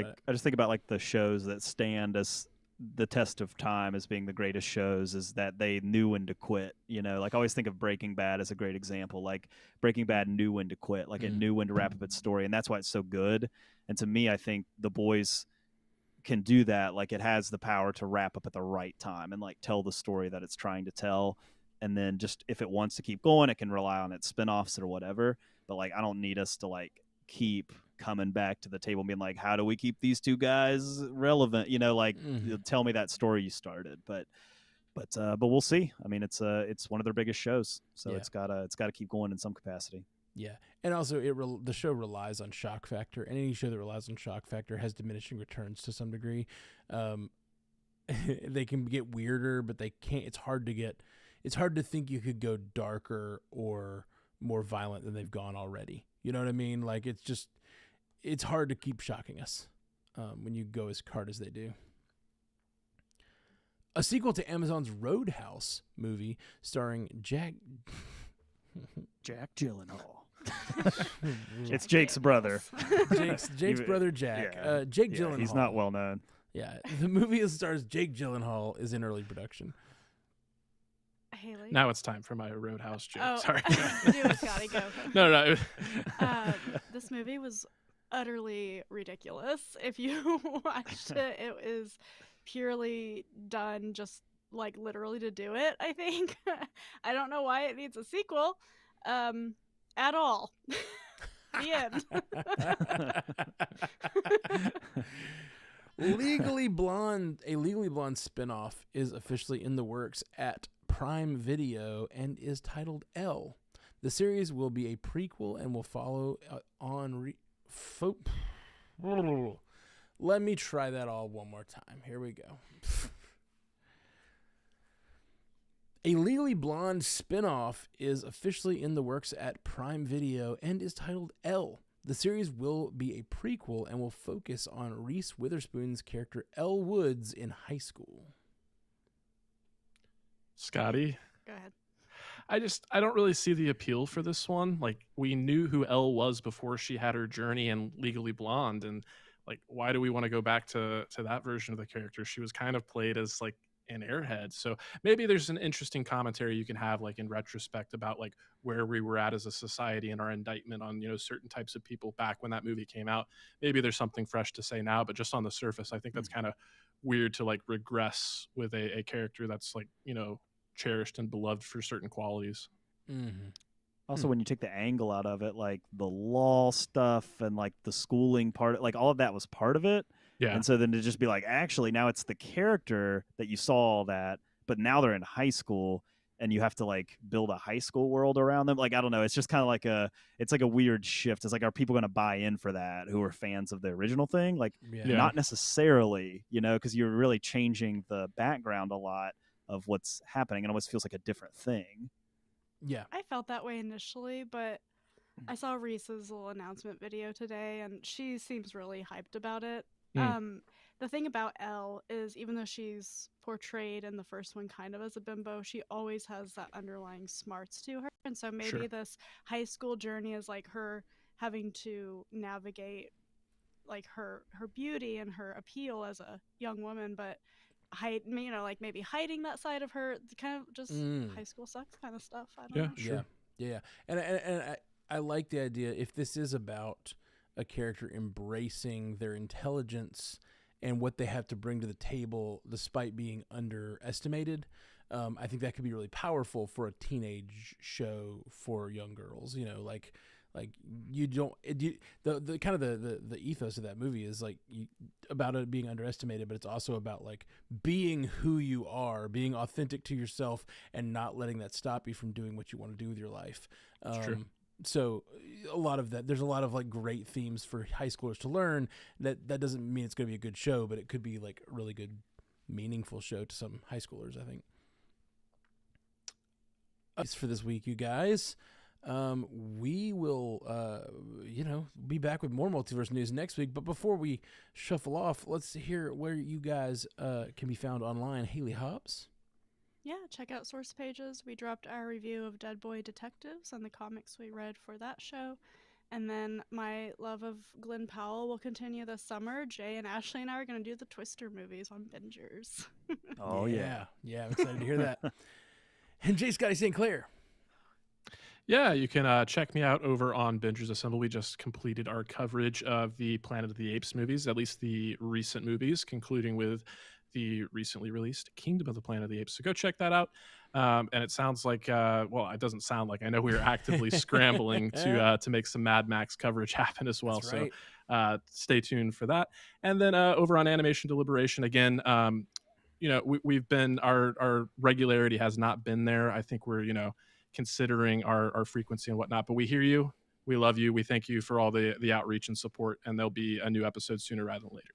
the shows that stand as the test of time as being the greatest shows, is that they knew when to quit. Like I always think of Breaking Bad as a great example. Like Breaking Bad knew when to quit. Like it knew when to wrap up its story, and that's why it's so good. And to me, I think The Boys can do that. Like it has the power to wrap up at the right time and like tell the story that it's trying to tell. And then just if it wants to keep going, it can rely on its spinoffs or whatever. But like I don't need us to like keep coming back to the table and being like, how do we keep these two guys relevant? Tell me that story you started. But we'll see. I mean, it's one of their biggest shows, so it's gotta keep going in some capacity. Yeah, and also the show relies on shock factor, and any show that relies on shock factor has diminishing returns to some degree. They can get weirder, but they can't. It's hard to think you could go darker or more violent than they've gone already. You know what I mean? Like it's hard to keep shocking us when you go as hard as they do. A sequel to Amazon's Roadhouse movie starring Jack Gyllenhaal. It's Jake's brother. Jake's brother Jack. Jake Gyllenhaal. He's not well known. Yeah, the movie that stars Jake Gyllenhaal is in early production. Haley? Now it's time for my Roadhouse joke. Oh, Sorry. I knew it's gotta go. No. This movie was utterly ridiculous. If you watched it, it was purely done just like literally to do it, I think. I don't know why it needs a sequel at all. The end. A Legally Blonde spinoff is officially in the works at Prime Video and is titled L. The series will be a prequel and will follow Let me try that all one more time. Here we go. A Legally Blonde spinoff is officially in the works at Prime Video and is titled L. The series will be a prequel and will focus on Reese Witherspoon's character Elle Woods in high school. Scotty? Go ahead. I don't really see the appeal for this one. Like, we knew who Elle was before she had her journey in Legally Blonde, and like, why do we want to go back to that version of the character? She was kind of played as like an airhead. So maybe there's an interesting commentary you can have like in retrospect about like where we were at as a society and our indictment on, you know, certain types of people back when that movie came out. Maybe there's something fresh to say now, but just on the surface, I think that's kind of weird to like regress with a character that's like, you know, cherished and beloved for certain qualities. Mm-hmm. Also, when you take the angle out of it, like the law stuff and like the schooling part, like all of that was part of it. Yeah. And so then to just be like, actually, now it's the character that you saw all that, but now they're in high school and you have to like build a high school world around them. Like, I don't know. It's just kind of like it's like a weird shift. It's like, are people going to buy in for that who are fans of the original thing? Like, not necessarily, you know, because you're really changing the background a lot of what's happening. It almost feels like a different thing. Yeah. I felt that way initially, but I saw Reese's little announcement video today, and she seems really hyped about it. The thing about Elle is, even though she's portrayed in the first one kind of as a bimbo, she always has that underlying smarts to her. And so maybe this high school journey is like her having to navigate like her beauty and her appeal as a young woman, but maybe hiding that side of her, kind of just high school sucks kind of stuff. I don't know. Sure. Yeah. And I like the idea, if this is about a character embracing their intelligence and what they have to bring to the table despite being underestimated, I think that could be really powerful for a teenage show for young girls. You know, like you don't the kind of the ethos of that movie is like about it being underestimated, but it's also about like being who you are, being authentic to yourself, and not letting that stop you from doing what you want to do with your life. True. So a lot of that, there's a lot of like great themes for high schoolers to learn. That doesn't mean it's going to be a good show, but it could be like a really good, meaningful show to some high schoolers, I think. That's for this week, you guys. We will, be back with more multiverse news next week. But before we shuffle off, let's hear where you guys can be found online. Haley Hobbs. Yeah, check out source pages. We dropped our review of Dead Boy Detectives and the comics we read for that show. And then my love of Glenn Powell will continue this summer. Jay and Ashley and I are going to do the Twister movies on Bingers. Oh, yeah. Yeah, I'm excited to hear that. And Jay Scotty St. Clair. Yeah, you can check me out over on Bingers Assemble. We just completed our coverage of the Planet of the Apes movies, at least the recent movies, concluding with the recently released Kingdom of the Planet of the Apes. So go check that out. And it sounds like, it doesn't sound like, I know we're actively scrambling to make some Mad Max coverage happen as well. That's right. So stay tuned for that. And then over on Animation Deliberation, again, we've been, our regularity has not been there. I think we're, considering our frequency and whatnot, but we hear you. We love you. We thank you for all the outreach and support, and there'll be a new episode sooner rather than later.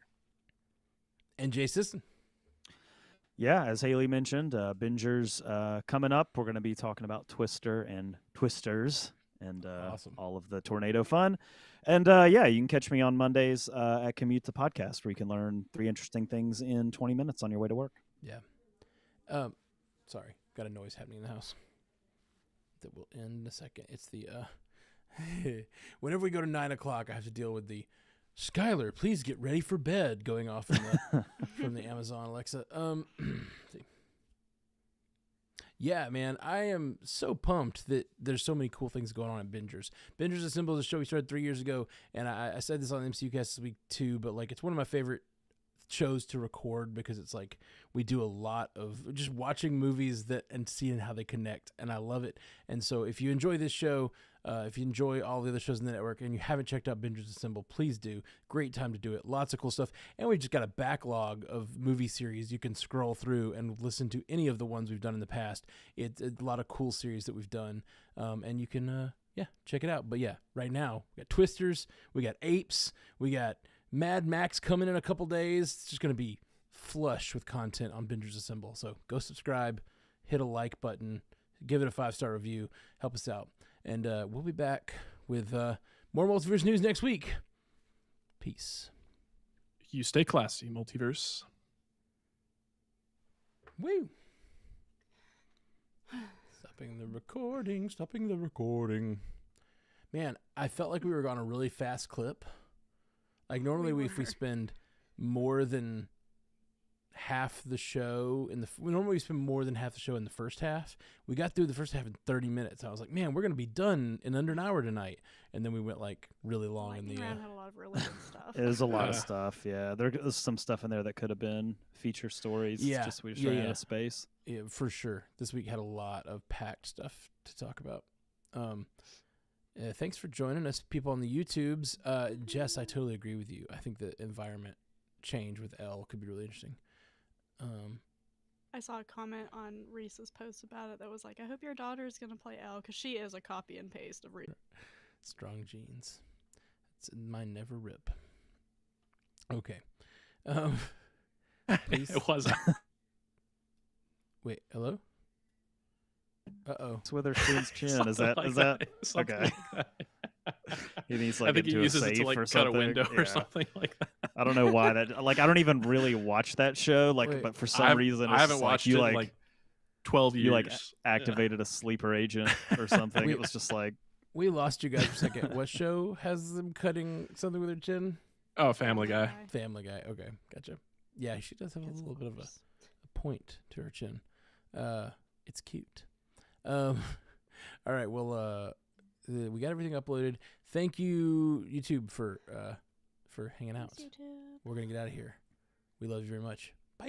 And Jay Sisson. Yeah, as Haley mentioned, Bingers coming up. We're going to be talking about Twister and Twisters and Awesome. all of the tornado fun. And you can catch me on Mondays at Commute to Podcast, where you can learn 3 interesting things in 20 minutes on your way to work. Yeah. Sorry, got a noise happening in the house that will end in a second. It's the whenever we go to 9 o'clock, I have to deal with the Skylar, please get ready for bed going off from the Amazon Alexa. Yeah, man, I am so pumped that there's so many cool things going on in Bingers. Bingers Assemble is a show we started 3 years ago, and I said this on the MCU Cast this week too, but like it's one of my favorite shows to record because it's like we do a lot of just watching movies and seeing how they connect, and I love it. And so if you enjoy this show, If you enjoy all the other shows in the network and you haven't checked out Bingers Assemble, please do. Great time to do it. Lots of cool stuff. And we just got a backlog of movie series you can scroll through and listen to any of the ones we've done in the past. It's a lot of cool series that we've done. And you can, check it out. But yeah, right now, we got Twisters, we got Apes, we got Mad Max coming in a couple days. It's just going to be flush with content on Bingers Assemble. So go subscribe, hit a like button, give it a 5-star review, help us out. And we'll be back with more Multiverse news next week. Peace. You stay classy, Multiverse. Woo. Stopping the recording. Man, I felt like we were on a really fast clip. Like normally if we spend more than half the show normally we spend more than half the show in the first half. We got through the first half in 30 minutes. I was like, man, we're gonna be done in under an hour tonight. And then we went like really long in the Round had a lot of really good stuff. It was a lot of stuff. Yeah, there's some stuff in there that could have been feature stories. Yeah, just we just ran out of space. Yeah, for sure. This week had a lot of packed stuff to talk about. Thanks for joining us, people on the YouTubes. Jess, I totally agree with you. I think the environment change with L could be really interesting. I saw a comment on Reese's post about it that was like, I hope your daughter is going to play Elle because she is a copy and paste of Reese. Strong genes. Mine never rip. Okay. It was. Wait, hello? Uh-oh. It's Witherspoon's chin. Is that Like is that Something okay? like that. He needs I like think he into a uses safe it to like or cut something. a window Yeah. or something like that. I don't know why that. Like, I don't even really watch that show. Like, Wait, but for some reason, I it's haven't just watched like, you it like in like 12 years. you like activated a sleeper agent or something. We- It was just like, We lost you guys for a second. What show has them cutting something with her chin? Oh, Family Guy. Family Guy. Okay, gotcha. Yeah, she does have a little bit of a point to her chin. It's cute. All right, well, we got everything uploaded. Thank you, YouTube, for hanging out. Thanks, YouTube. We're gonna get out of here. We love you very much. Bye.